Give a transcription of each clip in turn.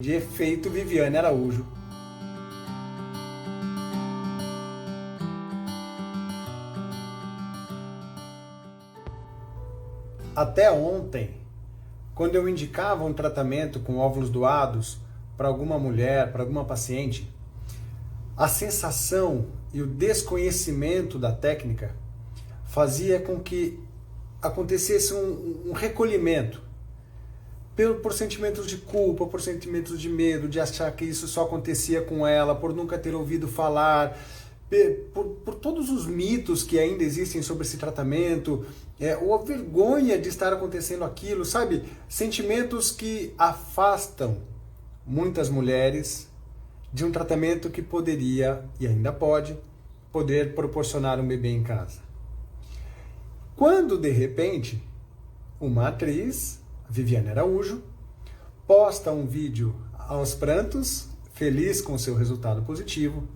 De efeito Viviane Araújo. Até ontem, quando eu indicava um tratamento com óvulos doados para alguma mulher, para alguma paciente, a sensação e o desconhecimento da técnica fazia com que acontecesse um recolhimento por sentimentos de culpa, por sentimentos de medo, de achar que isso só acontecia com ela, por nunca ter ouvido falar, por todos os mitos que ainda existem sobre esse tratamento, ou a vergonha de estar acontecendo aquilo, sabe? Sentimentos que afastam muitas mulheres de um tratamento que poderia, e ainda pode, poder proporcionar um bebê em casa. Quando, de repente, uma atriz, Viviane Araújo, posta um vídeo aos prantos, feliz com seu resultado positivo,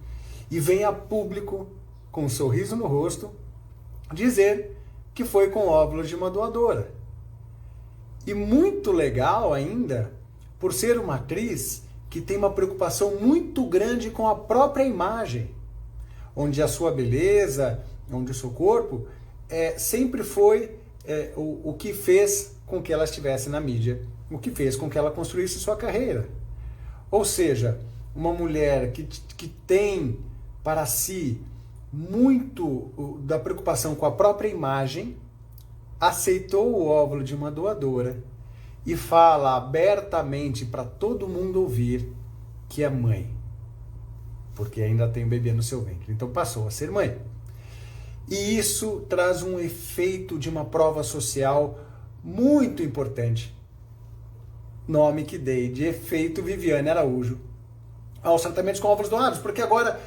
e vem a público, com um sorriso no rosto, dizer que foi com óvulos de uma doadora. E muito legal ainda, por ser uma atriz que tem uma preocupação muito grande com a própria imagem, onde a sua beleza, onde o seu corpo, sempre foi o que fez com que ela estivesse na mídia, o que fez com que ela construísse sua carreira. Ou seja, uma mulher que tem para si muito da preocupação com a própria imagem, aceitou o óvulo de uma doadora e fala abertamente para todo mundo ouvir que é mãe, porque ainda tem um bebê no seu ventre. Então passou a ser mãe. E isso traz um efeito de uma prova social muito importante. Nome que dei de efeito Viviane Araújo aos tratamentos com óvulos doados, porque agora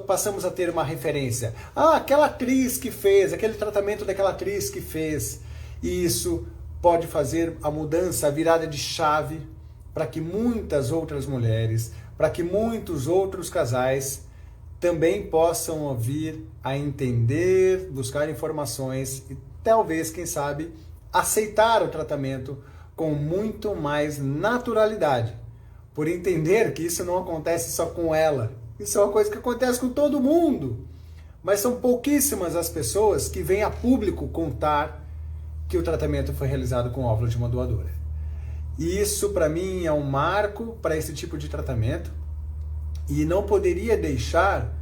passamos a ter uma referência. Ah, aquela atriz que fez, aquele tratamento daquela atriz que fez. E isso pode fazer a mudança, a virada de chave para que muitas outras mulheres, para que muitos outros casais também possam vir a entender, buscar informações e talvez, quem sabe, aceitar o tratamento com muito mais naturalidade, por entender que isso não acontece só com ela, isso é uma coisa que acontece com todo mundo, mas são pouquíssimas as pessoas que vêm a público contar que o tratamento foi realizado com óvulo de uma doadora. E isso, para mim, é um marco para esse tipo de tratamento, e não poderia deixar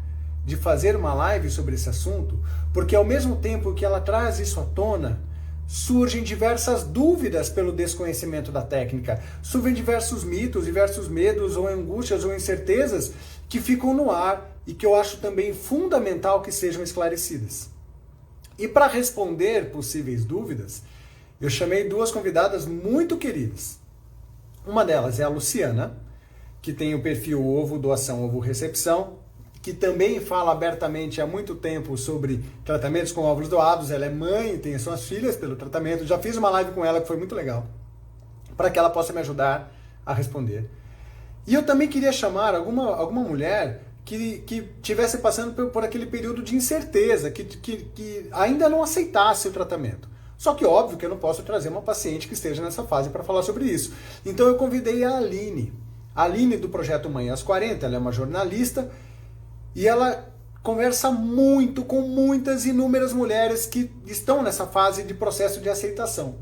de fazer uma live sobre esse assunto, porque ao mesmo tempo que ela traz isso à tona, surgem diversas dúvidas pelo desconhecimento da técnica, surgem diversos mitos, diversos medos ou angústias ou incertezas que ficam no ar e que eu acho também fundamental que sejam esclarecidas. E para responder possíveis dúvidas, eu chamei duas convidadas muito queridas. Uma delas é a Luciana, que tem o perfil Ovo Doação Ovo Recepção, que também fala abertamente há muito tempo sobre tratamentos com óvulos doados. Ela é mãe, tem suas filhas pelo tratamento. Já fiz uma live com ela que foi muito legal, para que ela possa me ajudar a responder. E eu também queria chamar alguma mulher que estivesse passando por aquele período de incerteza, que ainda não aceitasse o tratamento. Só que óbvio que eu não posso trazer uma paciente que esteja nessa fase para falar sobre isso. Então eu convidei a Aline. A Aline do Projeto Mãe aos 40, ela é uma jornalista e ela conversa muito com muitas inúmeras mulheres que estão nessa fase de processo de aceitação.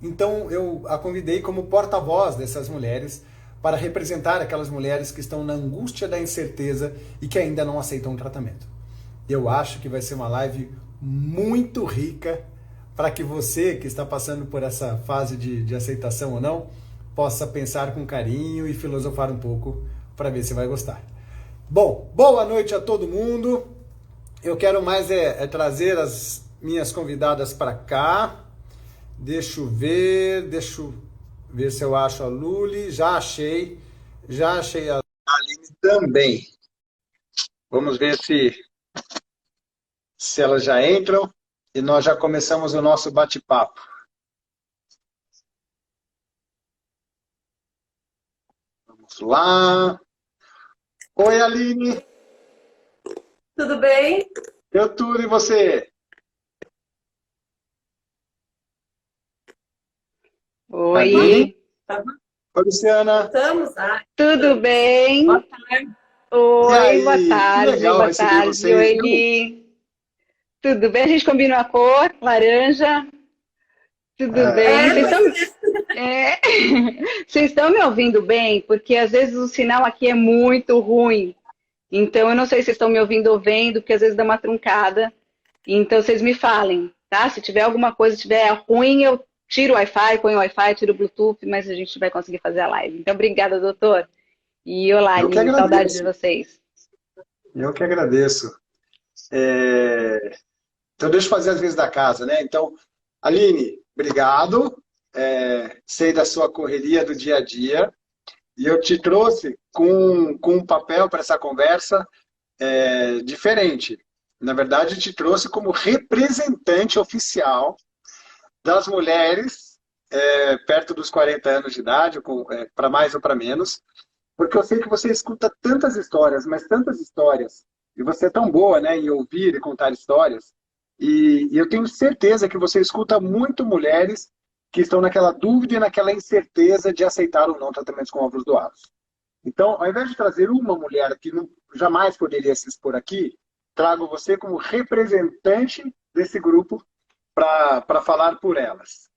Então eu a convidei como porta-voz dessas mulheres para representar aquelas mulheres que estão na angústia da incerteza e que ainda não aceitam o tratamento. Eu acho que vai ser uma live muito rica para que você que está passando por essa fase de aceitação ou não, possa pensar com carinho e filosofar um pouco para ver se vai gostar. Bom, boa noite a todo mundo. Eu quero mais trazer as minhas convidadas para cá. Deixa eu ver se eu acho a Luli. Já achei a Aline também. Vamos ver se elas já entram e nós já começamos o nosso bate-papo. Vamos lá. Oi, Aline. Tudo bem? Eu tudo e você? Oi. Aline? Oi, Luciana. Estamos? Ah, Tudo boa bem? tarde. E Oi, boa aí? Que tarde, legal boa receber tarde. vocês, Oi, viu? Li. Tudo bem? A gente combinou a cor, laranja. Tudo bem? É, Vocês pois estão, é. é... Vocês estão me ouvindo bem? Porque às vezes o sinal aqui é muito ruim. Então eu não sei se vocês estão me ouvindo ou vendo, porque às vezes dá uma truncada. Então vocês me falem, tá? Se tiver alguma coisa, estiver ruim, eu tiro o Wi-Fi, ponho o Wi-Fi, tiro o Bluetooth, mas a gente vai conseguir fazer a live. Então, obrigada, doutor. E olá, Eu que Aline, saudade de agradeço. vocês. Eu que agradeço. Então, deixa eu fazer as vezes da casa, né? Então, Aline, obrigado. Sei da sua correria do dia a dia. E eu te trouxe com um papel para essa conversa diferente. Na verdade, te trouxe como representante oficial das mulheres perto dos 40 anos de idade, para mais ou para menos, porque eu sei que você escuta tantas histórias, mas tantas histórias, e você é tão boa, né, em ouvir e contar histórias, e eu tenho certeza que você escuta muito mulheres que estão naquela dúvida e naquela incerteza de aceitar ou não tratamentos com óvulos doados. Então, ao invés de trazer uma mulher que jamais poderia se expor aqui, trago você como representante desse grupo para falar por elas.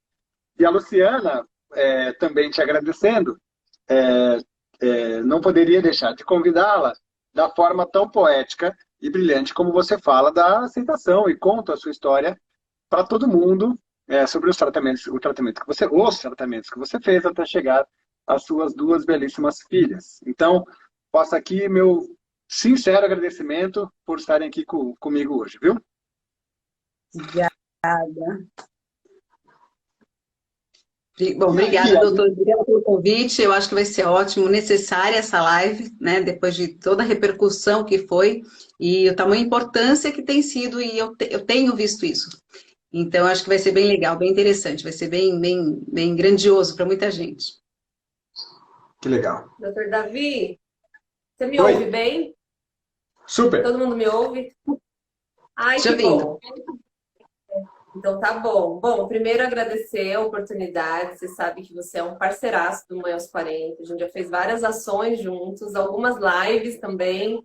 E a Luciana, também te agradecendo, não poderia deixar de convidá-la da forma tão poética e brilhante como você fala da aceitação e conta a sua história para todo mundo sobre os tratamentos que você fez até chegar às suas duas belíssimas filhas. Então, faço aqui meu sincero agradecimento por estarem aqui comigo hoje, viu? Bom, E aí, obrigada, doutor. Obrigada pelo convite. Eu acho que vai ser ótimo, necessária essa live, né? Depois de toda a repercussão que foi e o tamanho importância que tem sido, e eu tenho visto isso. Então, acho que vai ser bem legal, bem interessante, vai ser bem grandioso para muita gente. que legal. Doutor Davi, você me Oi, ouve bem? super. Todo mundo me ouve? Ai, Te que ouvindo. bom. Então tá bom. Bom, primeiro agradecer a oportunidade. Você sabe que você é um parceiraço do Mãe aos 40. A gente já fez várias ações juntos, algumas lives também.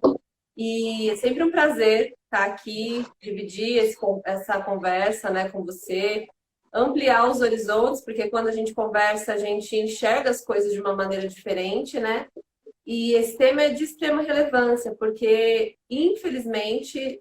E é sempre um prazer estar aqui, dividir essa conversa, né, com você, ampliar os horizontes, porque quando a gente conversa, a gente enxerga as coisas de uma maneira diferente, né? E esse tema é de extrema relevância, porque, infelizmente,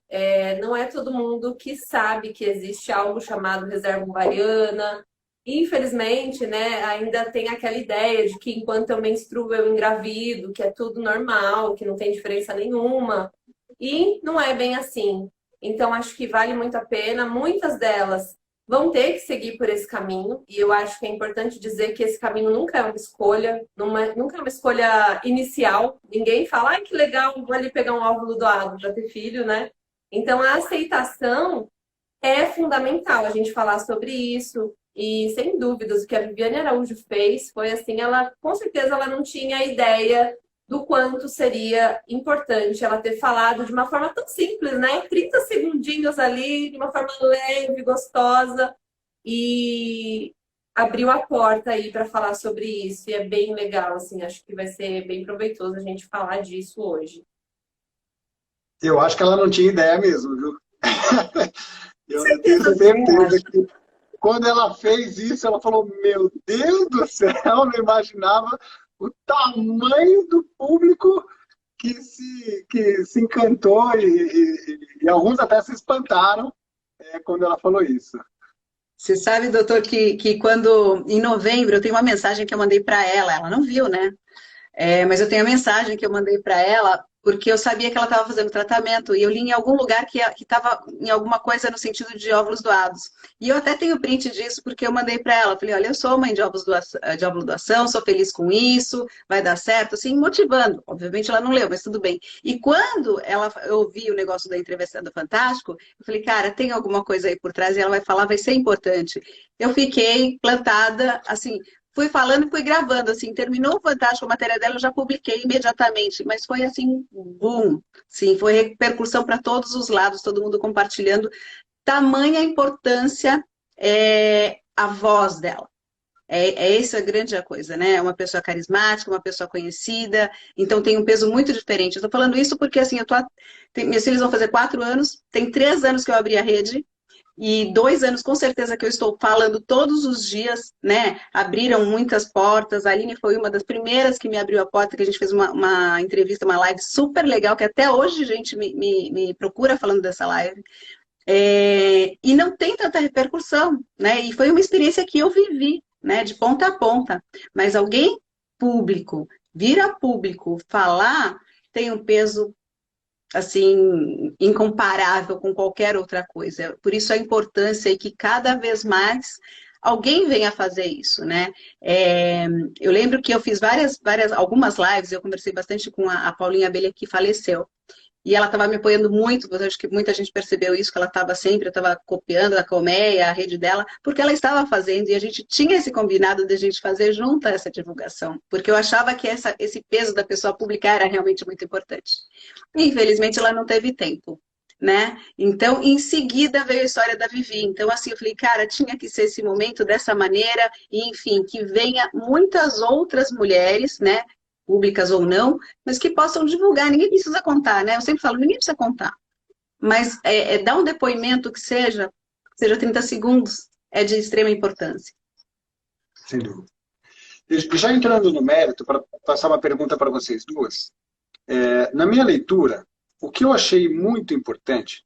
não é todo mundo que sabe que existe algo chamado reserva ovariana. Infelizmente, né, ainda tem aquela ideia de que enquanto eu menstruo, eu engravido, que é tudo normal, que não tem diferença nenhuma. E não é bem assim. Então, acho que vale muito a pena. Muitas delas vão ter que seguir por esse caminho, e eu acho que é importante dizer que esse caminho nunca é uma escolha, nunca é uma escolha inicial. Ninguém fala, ai, que legal, vou ali pegar um óvulo doado para ter filho, né? Então, a aceitação é fundamental a gente falar sobre isso. E, sem dúvidas, o que a Viviane Araújo fez foi assim, ela, com certeza, ela não tinha ideia do quanto seria importante ela ter falado de uma forma tão simples, né? 30 segundinhos ali, de uma forma leve, gostosa, e abriu a porta aí para falar sobre isso. E é bem legal, assim, acho que vai ser bem proveitoso a gente falar disso hoje. Eu acho que ela não tinha ideia mesmo, viu? Com Eu tenho certeza, certeza que quando ela fez isso, ela falou: Meu Deus do céu, eu não imaginava o tamanho do público que se encantou e alguns até se espantaram quando ela falou isso. Você sabe, doutor, que quando, em novembro, eu tenho uma mensagem que eu mandei para ela não viu, né? Mas eu tenho a mensagem que eu mandei para ela porque eu sabia que ela estava fazendo tratamento e eu li em algum lugar que estava em alguma coisa no sentido de óvulos doados. E eu até tenho print disso porque eu mandei para ela. Falei, olha, eu sou mãe de óvulo doação, sou feliz com isso, vai dar certo, assim, motivando. Obviamente ela não leu, mas tudo bem. E quando eu ouvi o negócio da entrevista do Fantástico, eu falei, cara, tem alguma coisa aí por trás e ela vai falar, vai ser importante. Eu fiquei plantada, assim, fui falando e fui gravando, assim, terminou o Fantástico, a matéria dela, eu já publiquei imediatamente, mas foi assim, boom, sim, foi repercussão para todos os lados, todo mundo compartilhando, tamanha importância a voz dela. Essa a grande coisa, né? É uma pessoa carismática, uma pessoa conhecida, então tem um peso muito diferente. Eu tô falando isso porque, assim, meus filhos vão fazer 4 anos, tem 3 anos que eu abri a rede, e 2 anos, com certeza, que eu estou falando todos os dias, né? Abriram muitas portas. A Aline foi uma das primeiras que me abriu a porta, que a gente fez uma entrevista, uma live super legal, que até hoje a gente me procura falando dessa live. E não tem tanta repercussão, né? E foi uma experiência que eu vivi, né? De ponta a ponta. Mas alguém público, vir a público, falar, tem um peso assim, incomparável com qualquer outra coisa. Por isso a importância é que cada vez mais alguém venha fazer isso, né? Eu lembro que eu fiz algumas lives, eu conversei bastante com a Paulinha Abelha, que faleceu. E ela estava me apoiando muito, eu acho que muita gente percebeu isso, que ela estava sempre, eu estava copiando a colmeia, a rede dela, porque ela estava fazendo, e a gente tinha esse combinado de a gente fazer junto essa divulgação, porque eu achava que esse peso da pessoa publicar era realmente muito importante. E, infelizmente, ela não teve tempo, né? Então, em seguida veio a história da Vivi. Então, assim, eu falei, cara, tinha que ser esse momento dessa maneira, e, enfim, que venha muitas outras mulheres, né? Públicas ou não, mas que possam divulgar. Ninguém precisa contar, né? Eu sempre falo, ninguém precisa contar. Mas dar um depoimento que seja 30 segundos, é de extrema importância. Sem dúvida. E já entrando no mérito, para passar uma pergunta para vocês duas. Na minha leitura, o que eu achei muito importante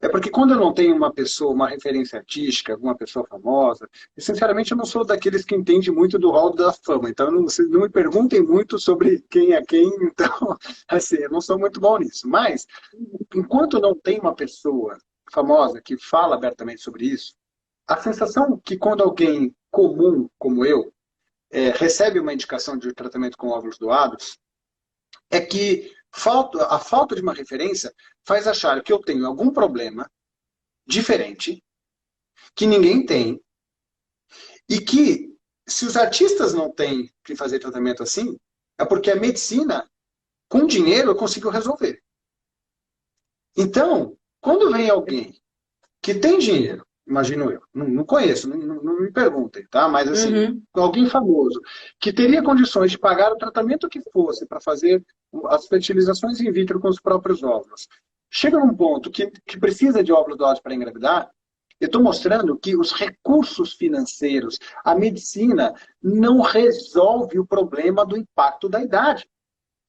é porque quando eu não tenho uma pessoa, uma referência artística, alguma pessoa famosa, e, sinceramente, eu não sou daqueles que entende muito do hall da fama, então vocês não me perguntem muito sobre quem é quem, então, assim, eu não sou muito bom nisso. Mas, enquanto não tem uma pessoa famosa que fala abertamente sobre isso, a sensação que quando alguém comum, como eu, recebe uma indicação de tratamento com óvulos doados, é que a falta de uma referência faz achar que eu tenho algum problema diferente, que ninguém tem, e que, se os artistas não têm que fazer tratamento assim, é porque a medicina, com dinheiro, eu consigo resolver. Então, quando vem alguém que tem dinheiro, imagino eu, não conheço, não me perguntem, tá? Mas assim, alguém famoso, que teria condições de pagar o tratamento que fosse para fazer as fertilizações in vitro com os próprios óvulos, chega num ponto que precisa de óvulos doados para engravidar, eu estou mostrando que os recursos financeiros, a medicina, não resolve o problema do impacto da idade.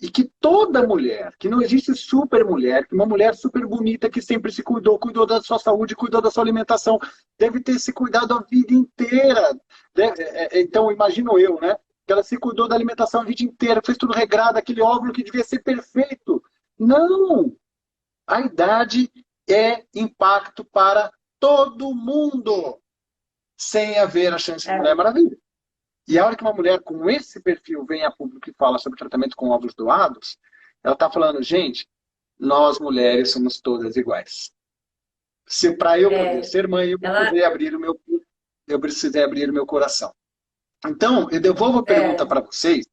E que toda mulher, que não existe super mulher, que uma mulher super bonita que sempre se cuidou da sua saúde, cuidou da sua alimentação, deve ter se cuidado a vida inteira. Então, imagino eu, né? Que ela se cuidou da alimentação a vida inteira, fez tudo regrado, aquele óvulo que devia ser perfeito. Não! A idade é impacto para todo mundo, sem haver a chance de Mulher Maravilha. E a hora que uma mulher com esse perfil vem a público e fala sobre tratamento com óvulos doados, ela está falando, gente, nós mulheres somos todas iguais. Se para eu poder ser mãe, eu precisei abrir o meu coração. Então, eu devolvo a pergunta para vocês.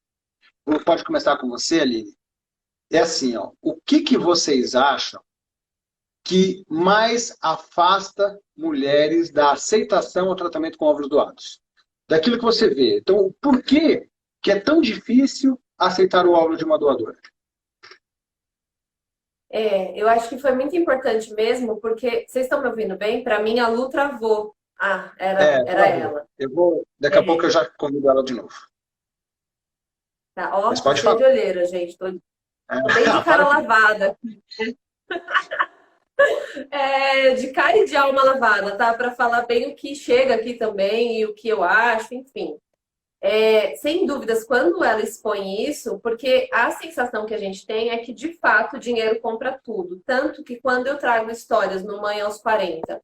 Pode começar com você, Aline. É assim, ó, o que vocês acham que mais afasta mulheres da aceitação ao tratamento com óvulos doados? Daquilo que você vê. Então, por que é tão difícil aceitar o óvulo de uma doadora? Eu acho que foi muito importante mesmo, porque vocês estão me ouvindo bem? Para mim, a Lu travou. Era ela. Daqui a pouco eu já convido ela de novo. Tá, ó, Mas pode cheio falar. de olheira, gente. Tô bem de cara lavada. De cara e de alma lavada, tá? Para falar bem o que chega aqui também e o que eu acho, enfim. Sem dúvidas, quando ela expõe isso, porque a sensação que a gente tem é que, de fato, o dinheiro compra tudo. Tanto que quando eu trago histórias no Mãe aos 40,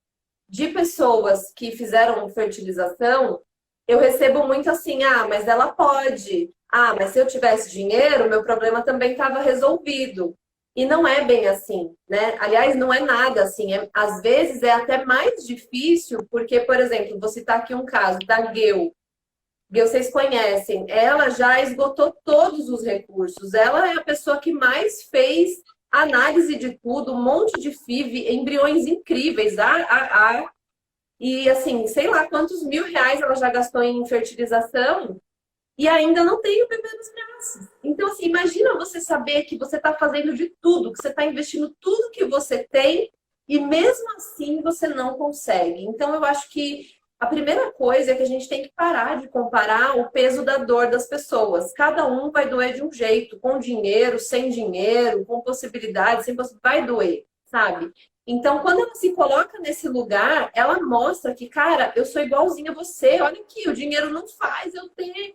de pessoas que fizeram fertilização, eu recebo muito assim, mas ela pode. Mas se eu tivesse dinheiro, meu problema também estava resolvido. E não é bem assim, né? Aliás, não é nada assim. Às vezes é até mais difícil, porque, por exemplo, vou citar aqui um caso da Geu. Geu, vocês conhecem. Ela já esgotou todos os recursos. Ela é a pessoa que mais fez análise de tudo, um monte de FIV, embriões incríveis. E assim, sei lá quantos R$ 1.000 ela já gastou em fertilização e ainda não tem o bebê nos braços. Então, assim, imagina você saber que você está fazendo de tudo, que você está investindo tudo que você tem e mesmo assim você não consegue. Então, eu acho que a primeira coisa é que a gente tem que parar de comparar o peso da dor das pessoas. Cada um vai doer de um jeito, com dinheiro, com possibilidade, sem possibilidade, vai doer, sabe? Então, quando ela se coloca nesse lugar, ela mostra que, cara, eu sou igualzinha a você. Olha aqui, o dinheiro não faz eu ter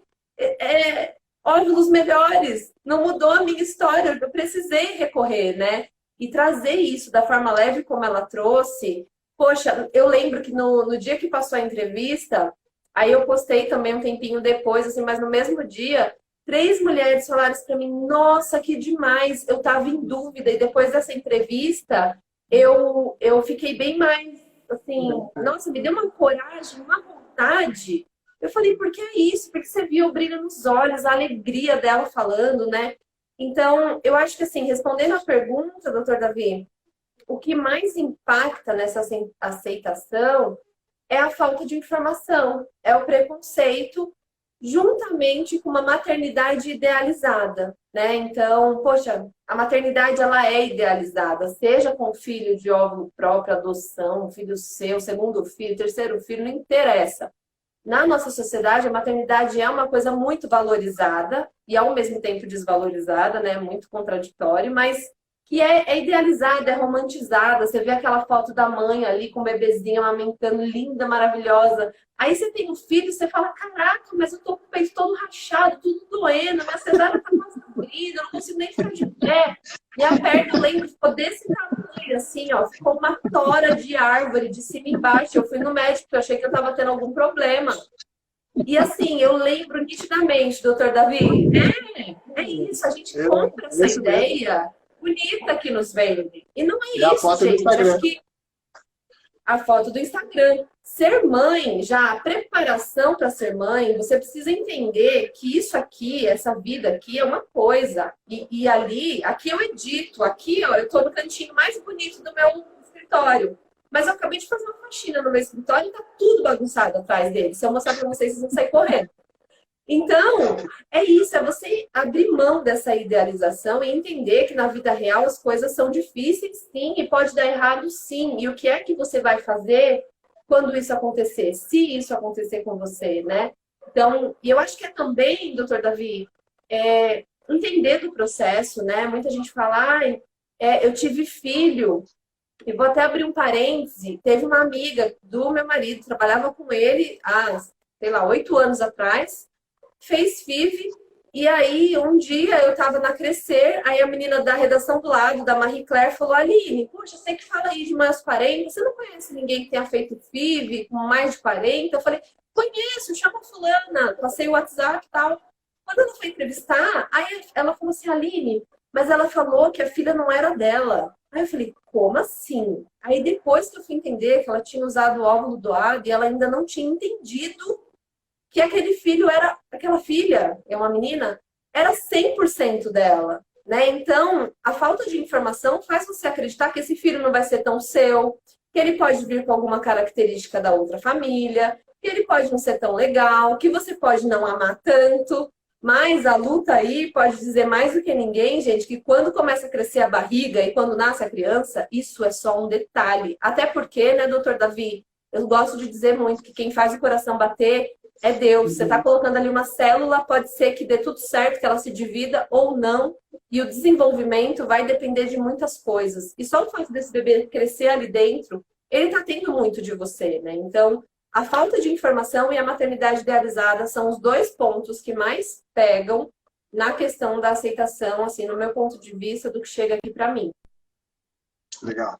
óvulos melhores. Não mudou a minha história. Eu precisei recorrer, né? E trazer isso da forma leve como ela trouxe. Poxa, eu lembro que no dia que passou a entrevista, aí eu postei também um tempinho depois, assim, mas no mesmo dia, 3 mulheres falaram isso pra mim: nossa, que demais, eu tava em dúvida. E depois dessa entrevista, eu fiquei bem mais, assim, nossa, me deu uma coragem, uma vontade. Eu falei, por que é isso? Porque você viu o brilho nos olhos, a alegria dela falando, né? Então, eu acho que, assim, respondendo a pergunta, doutor Davi, o que mais impacta nessa aceitação é a falta de informação, é o preconceito, juntamente com uma maternidade idealizada, né? Então, poxa, a maternidade ela é idealizada, seja com filho de óvulo próprio, adoção, filho seu, segundo filho, terceiro filho, não interessa. Na nossa sociedade, a maternidade é uma coisa muito valorizada e ao mesmo tempo desvalorizada, né? Muito contraditório, mas que é idealizada, é romantizada. Você vê aquela foto da mãe ali com o bebezinho amamentando, linda, maravilhosa. Aí você tem um filho e você fala, caraca, mas eu tô com o peito todo rachado, tudo doendo, minha cesárea tá quase abrindo, eu não consigo nem ficar de pé. E a perna, eu lembro, ficou desse tamanho, assim, ó, ficou uma tora de árvore, de cima e embaixo. Eu fui no médico, porque eu achei que eu tava tendo algum problema. E assim, eu lembro nitidamente, doutor Davi, é isso, a gente compra essa ideia bonita que nos vende. E não é isso, gente. Acho que a foto do Instagram. Ser mãe, já a preparação para ser mãe, você precisa entender que isso aqui, essa vida aqui é uma coisa. E ali, aqui eu edito, aqui ó, eu estou no cantinho mais bonito do meu escritório. Mas eu acabei de fazer uma faxina no meu escritório e tá tudo bagunçado atrás dele. Se eu mostrar para vocês, vocês vão sair correndo. Então, é isso, é você abrir mão dessa idealização e entender que na vida real as coisas são difíceis, sim, e pode dar errado, sim. E o que é que você vai fazer quando isso acontecer? Se isso acontecer com você, né? Então, e eu acho que é também, doutor Davi, entender do processo, né? Muita gente fala, eu tive filho, e vou até abrir um parêntese, teve uma amiga do meu marido, trabalhava com ele há, sei lá, 8 anos atrás, fez FIV, e aí um dia eu tava na Crescer, aí a menina da redação do lado, da Marie Claire, falou, Aline, poxa, você que fala aí de mais 40, você não conhece ninguém que tenha feito FIV com mais de 40? Eu falei, conheço, chama fulana, passei o WhatsApp e tal. Quando ela foi entrevistar, aí ela falou assim, Aline, mas ela falou que a filha não era dela. Aí eu falei, como assim? Aí depois que eu fui entender que ela tinha usado o óvulo doado e ela ainda não tinha entendido que aquele filho era, aquela filha, é uma menina, era 100% dela, né? Então, a falta de informação faz você acreditar que esse filho não vai ser tão seu, que ele pode vir com alguma característica da outra família, que ele pode não ser tão legal, que você pode não amar tanto, mas a luta aí pode dizer mais do que ninguém, gente, que quando começa a crescer a barriga e quando nasce a criança, isso é só um detalhe. Até porque, né, doutor Davi, eu gosto de dizer muito que quem faz o coração bater é Deus. Você está colocando ali uma célula, pode ser que dê tudo certo, que ela se divida ou não. E o desenvolvimento vai depender de muitas coisas. E só o fato desse bebê crescer ali dentro, ele está tendo muito de você, né? Então, a falta de informação e a maternidade idealizada são os 2 pontos que mais pegam na questão da aceitação, assim, no meu ponto de vista, do que chega aqui para mim. Legal.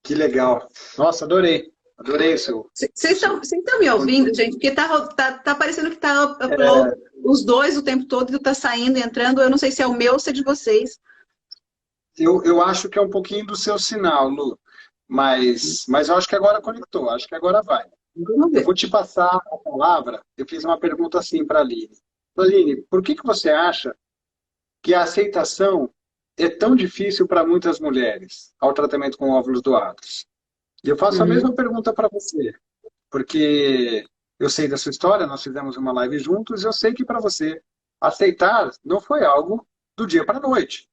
Que legal. Nossa, adorei. Adorei o seu. Vocês estão me ouvindo, gente? Porque tá parecendo que tá os dois o tempo todo, tá saindo e entrando. Eu não sei se é o meu ou se é de vocês. Eu acho que é um pouquinho do seu sinal, Lu. Mas eu acho que agora conectou. Acho que agora vai. Eu vou te passar a palavra. Eu fiz uma pergunta assim para a Aline. Aline, por que você acha que a aceitação é tão difícil para muitas mulheres ao tratamento com óvulos doados? E eu faço a Uhum. mesma pergunta para você, porque eu sei da sua história, nós fizemos uma live juntos, e eu sei que para você aceitar não foi algo do dia para a noite.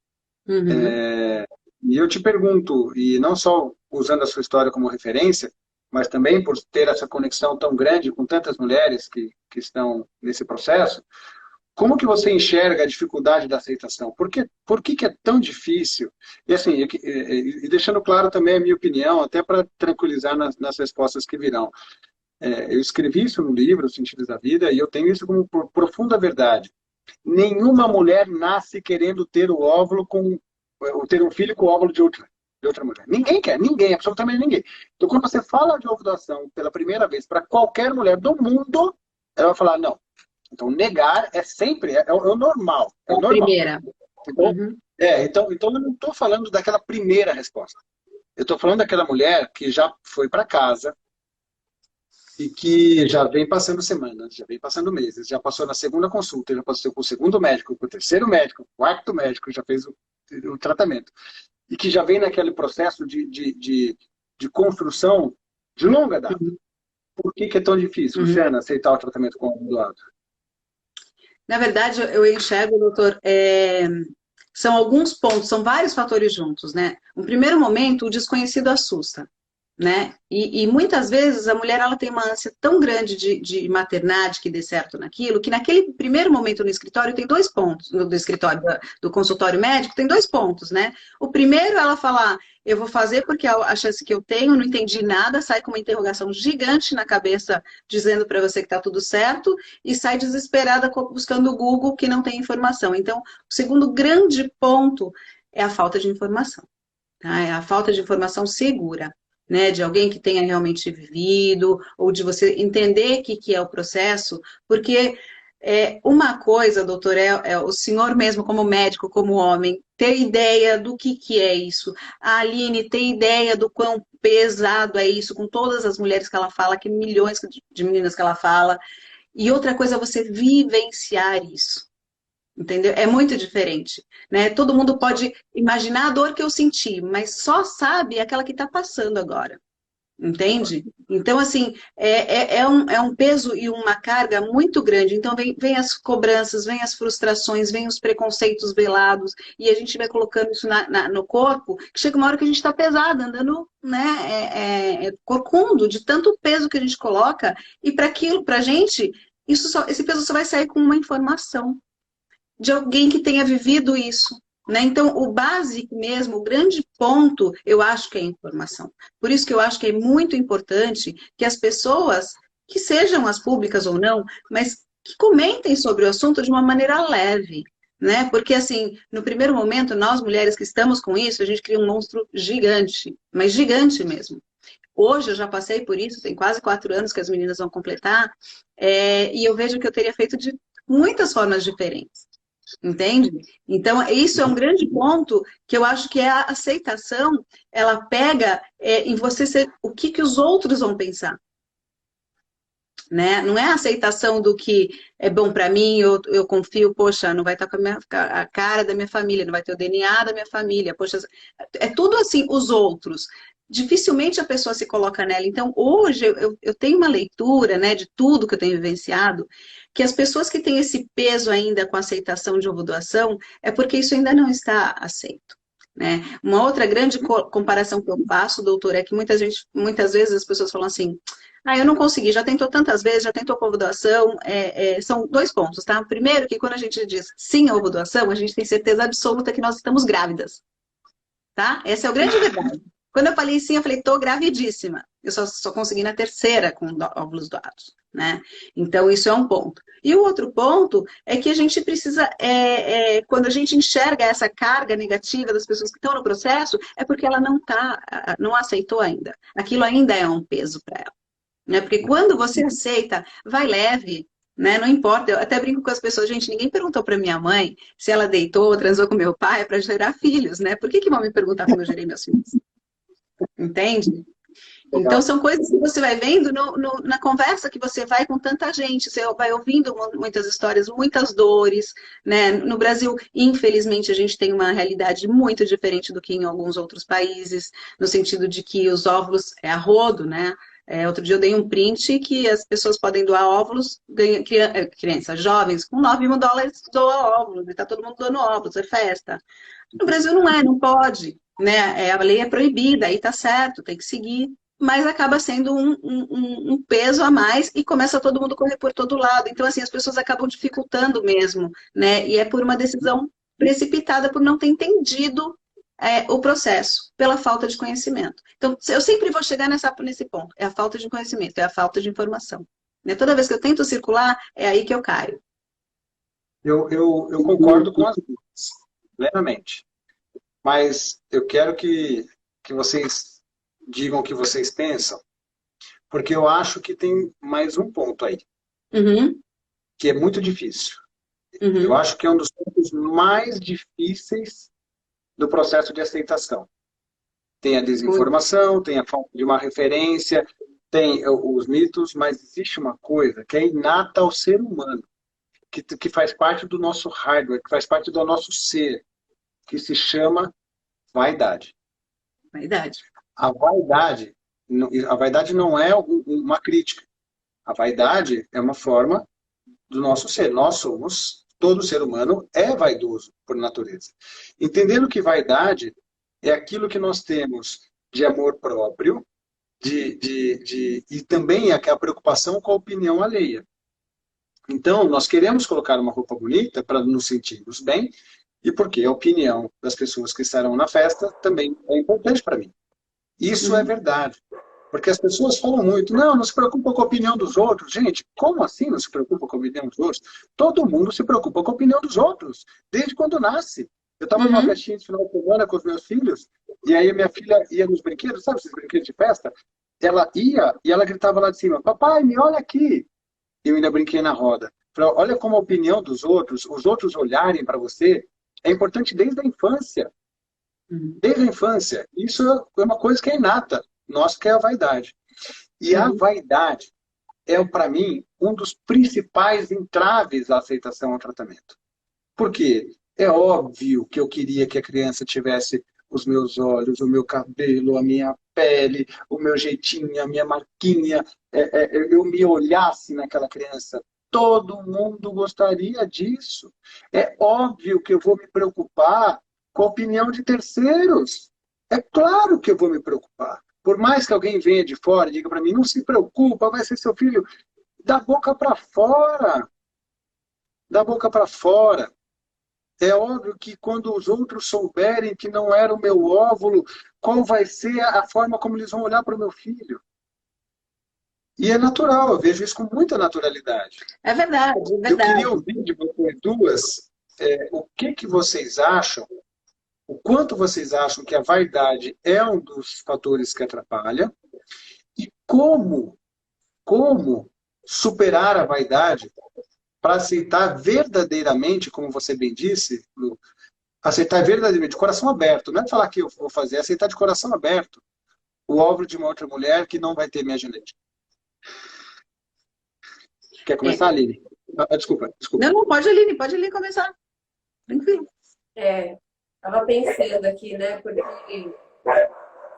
Uhum. E eu te pergunto, e não só usando a sua história como referência, mas também por ter essa conexão tão grande com tantas mulheres que estão nesse processo, como que você enxerga a dificuldade da aceitação? Por que que é tão difícil? E assim, e deixando claro também a minha opinião, até para tranquilizar nas respostas que virão. Eu escrevi isso no livro, Os Sentidos da Vida, e eu tenho isso como profunda verdade. Nenhuma mulher nasce querendo ter o óvulo ou ter um filho com o óvulo de outra mulher. Ninguém quer, ninguém, absolutamente ninguém. Então, quando você fala de ovulação pela primeira vez para qualquer mulher do mundo, ela vai falar, não. Então, negar é sempre, é o normal, é É o a normal. primeira. Então, Uhum. então eu não estou falando daquela primeira resposta. Eu estou falando daquela mulher que já foi para casa, e que já vem passando semanas, já vem passando meses, já passou na segunda consulta, já passou com o segundo médico, com o terceiro médico, com o quarto médico, já fez o tratamento. E que já vem naquele processo de construção de longa data. Uhum. Por que que é tão difícil, Uhum. Luciana, aceitar o tratamento com o doado? Na verdade, eu enxergo, doutor, são alguns pontos, são vários fatores juntos, né? No primeiro momento, o desconhecido assusta, né? E muitas vezes a mulher ela tem uma ânsia tão grande de maternar, de que dê certo naquilo, que naquele primeiro momento no escritório tem dois pontos, do escritório do consultório médico, tem dois pontos, né? O primeiro ela fala, eu vou fazer porque a chance que eu tenho, não entendi nada, sai com uma interrogação gigante na cabeça dizendo para você que está tudo certo e sai desesperada buscando o Google que não tem informação. Então, o segundo grande ponto é a falta de informação, tá? É a falta de informação segura, né? De alguém que tenha realmente vivido, ou de você entender o que é o processo, porque uma coisa, doutor, é o senhor mesmo, como médico, como homem, ter ideia do que é isso. A Aline ter ideia do quão pesado é isso, com todas as mulheres que ela fala, que milhões de meninas que ela fala. E outra coisa é você vivenciar isso. Entendeu? É muito diferente, né? Todo mundo pode imaginar a dor que eu senti, mas só sabe aquela que está passando agora, entende? Então, assim, é um peso e uma carga muito grande. Então, vem as cobranças, vem as frustrações, vem os preconceitos velados, e a gente vai colocando isso no corpo, que chega uma hora que a gente está pesada, andando, né, corcundo, de tanto peso que a gente coloca, e para aquilo, para a gente, esse peso só vai sair com uma informação de alguém que tenha vivido isso. Né? Então, o básico mesmo, o grande ponto, eu acho que é a informação. Por isso que eu acho que é muito importante que as pessoas, que sejam as públicas ou não, mas que comentem sobre o assunto de uma maneira leve. Né? Porque, assim, no primeiro momento, nós mulheres que estamos com isso, a gente cria um monstro gigante, mas gigante mesmo. Hoje eu já passei por isso, tem quase 4 anos que as meninas vão completar, e eu vejo que eu teria feito de muitas formas diferentes. Entende? Então, isso é um grande ponto que eu acho que é a aceitação, ela pega em você ser o que os outros vão pensar. Né? Não é a aceitação do que é bom para mim, eu confio, poxa, não vai estar com a cara da minha família, não vai ter o DNA da minha família, poxa, é tudo assim, os outros. Dificilmente a pessoa se coloca nela. Então, hoje, eu tenho uma leitura, né, de tudo que eu tenho vivenciado, que as pessoas que têm esse peso ainda com a aceitação de ovodoação, é porque isso ainda não está aceito. Né? Uma outra grande comparação que eu faço, doutor, é que muitas vezes as pessoas falam assim, eu não consegui, já tentou tantas vezes, já tentou com ovodoação, são dois pontos, tá? Primeiro, que quando a gente diz sim à ovodoação, a gente tem certeza absoluta que nós estamos grávidas, tá? Essa é a grande verdade. Quando eu falei sim, eu falei, tô gravidíssima. Eu só consegui na terceira com óvulos doados, né? Então, isso é um ponto. E o outro ponto é que a gente precisa, quando a gente enxerga essa carga negativa das pessoas que estão no processo, é porque ela não aceitou ainda. Aquilo ainda é um peso para ela. Né? Porque quando você aceita, vai leve, né? Não importa. Eu até brinco com as pessoas, gente, ninguém perguntou para minha mãe se ela deitou ou transou com meu pai para gerar filhos, né? Por que vão me perguntar como eu gerei meus filhos? Entende? Então, são coisas que você vai vendo na conversa que você vai com tanta gente, você vai ouvindo muitas histórias, muitas dores, né? No Brasil, infelizmente, a gente tem uma realidade muito diferente do que em alguns outros países, no sentido de que os óvulos é a rodo, né? Outro dia eu dei um print que as pessoas podem doar óvulos, crianças jovens, com $9.000 doa óvulos, e tá todo mundo doando óvulos, é festa. No Brasil não pode, né? A lei é proibida, aí tá certo, tem que seguir. Mas acaba sendo um peso a mais e começa todo mundo a correr por todo lado. Então, assim, as pessoas acabam dificultando mesmo, né? E é por uma decisão precipitada, por não ter entendido o processo, pela falta de conhecimento. Então, eu sempre vou chegar nesse ponto. É a falta de conhecimento, é a falta de informação. Né? Toda vez que eu tento circular, é aí que eu caio. Eu concordo com as duas, plenamente. Mas eu quero que vocês digam o que vocês pensam, porque eu acho que tem mais um ponto aí, Uhum, que é muito difícil. Eu uhum. acho que é um dos pontos mais difíceis do processo de aceitação. Tem a desinformação, tem a falta de uma referência, tem os mitos, mas existe uma coisa que é inata ao ser humano, que faz parte do nosso hardware, que faz parte do nosso ser, que se chama vaidade. Verdade. A vaidade não é uma crítica. A vaidade é uma forma do nosso ser. Todo ser humano é vaidoso por natureza. Entendendo que vaidade é aquilo que nós temos de amor próprio e também a preocupação com a opinião alheia. Então, nós queremos colocar uma roupa bonita para nos sentirmos bem e porque a opinião das pessoas que estarão na festa também é importante para mim. Isso é verdade. Porque as pessoas falam muito, não se preocupa com a opinião dos outros. Gente, como assim não se preocupa com a opinião dos outros? Todo mundo se preocupa com a opinião dos outros, desde quando nasce. Eu estava numa festinha de final de semana com os meus filhos, e aí a minha filha ia nos brinquedos, sabe esses brinquedos de festa? Ela ia e ela gritava lá de cima, papai, me olha aqui. Eu ainda brinquei na roda. Falei, olha como a opinião dos outros, os outros olharem para você, é importante desde a infância. Desde a infância. Isso é uma coisa que é inata. Nossa, que é a vaidade. E a vaidade é, para mim, um dos principais entraves à aceitação ao tratamento. Por quê? É óbvio que eu queria que a criança tivesse os meus olhos, o meu cabelo, a minha pele, o meu jeitinho, a minha marquinha, eu me olhasse naquela criança. Todo mundo gostaria disso. É óbvio que eu vou me preocupar com a opinião de terceiros. É claro que eu vou me preocupar. Por mais que alguém venha de fora e diga para mim, não se preocupa, vai ser seu filho, da boca para fora. Da boca para fora. É óbvio que quando os outros souberem que não era o meu óvulo, qual vai ser a forma como eles vão olhar para o meu filho? E é natural, eu vejo isso com muita naturalidade. É verdade, é Eu verdade. queria ouvir de vocês duas o que vocês acham, o quanto vocês acham que a vaidade é um dos fatores que atrapalha e como superar a vaidade para aceitar verdadeiramente, como você bem disse, Lu, aceitar verdadeiramente, de coração aberto. Não é falar que eu vou fazer, é aceitar de coração aberto o óvulo de uma outra mulher que não vai ter minha genética. Quer começar, Aline? Desculpa. Não, pode, Aline, começar. Tranquilo. Estava pensando aqui, né? Porque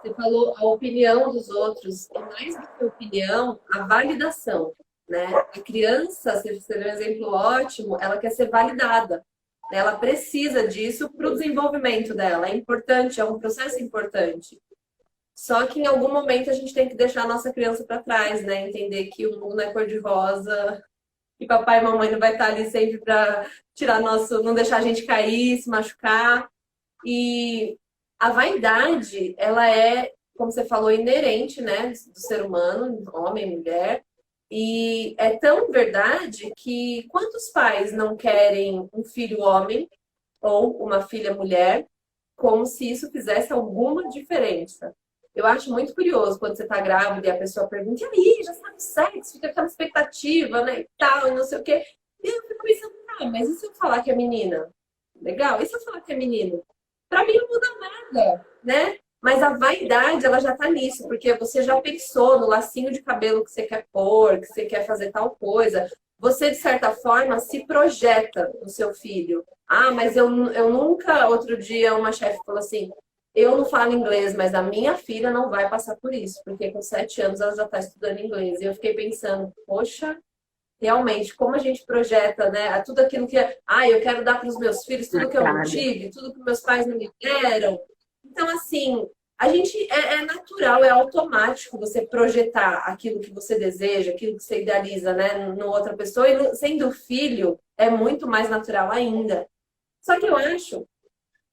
você falou a opinião dos outros, e mais do que a opinião, a validação, né? A criança, você deu um exemplo ótimo, ela quer ser validada. Né? Ela precisa disso para o desenvolvimento dela. É importante, é um processo importante. Só que em algum momento a gente tem que deixar a nossa criança para trás, né? Entender que o mundo é cor-de-rosa, e papai e mamãe não vai estar ali sempre para tirar não deixar a gente cair, se machucar. E a vaidade, ela é, como você falou, inerente, né, do ser humano, homem, mulher. E é tão verdade que quantos pais não querem um filho homem ou uma filha mulher, como se isso fizesse alguma diferença. Eu acho muito curioso quando você está grávida e a pessoa pergunta, e aí, já sabe o sexo? Fica aquela expectativa, né, e tal, e não sei o quê. E eu fico pensando, mas e se eu falar que é menina? Legal. E se eu falar que é menino? Para mim não muda nada, né? Mas a vaidade, ela já tá nisso, porque você já pensou no lacinho de cabelo que você quer pôr, que você quer fazer tal coisa. Você, de certa forma, se projeta no seu filho. Ah, mas eu nunca... Outro dia, uma chefe falou assim, eu não falo inglês, mas a minha filha não vai passar por isso, porque com 7 anos ela já está estudando inglês. E eu fiquei pensando, poxa, realmente, como a gente projeta, né? Tudo aquilo que... eu quero dar para os meus filhos, tudo que eu não tive, tudo que meus pais não me deram. Então, assim, a gente é natural, é automático você projetar aquilo que você deseja, aquilo que você idealiza, né, no outra pessoa. E sendo filho, é muito mais natural ainda. Só que eu acho,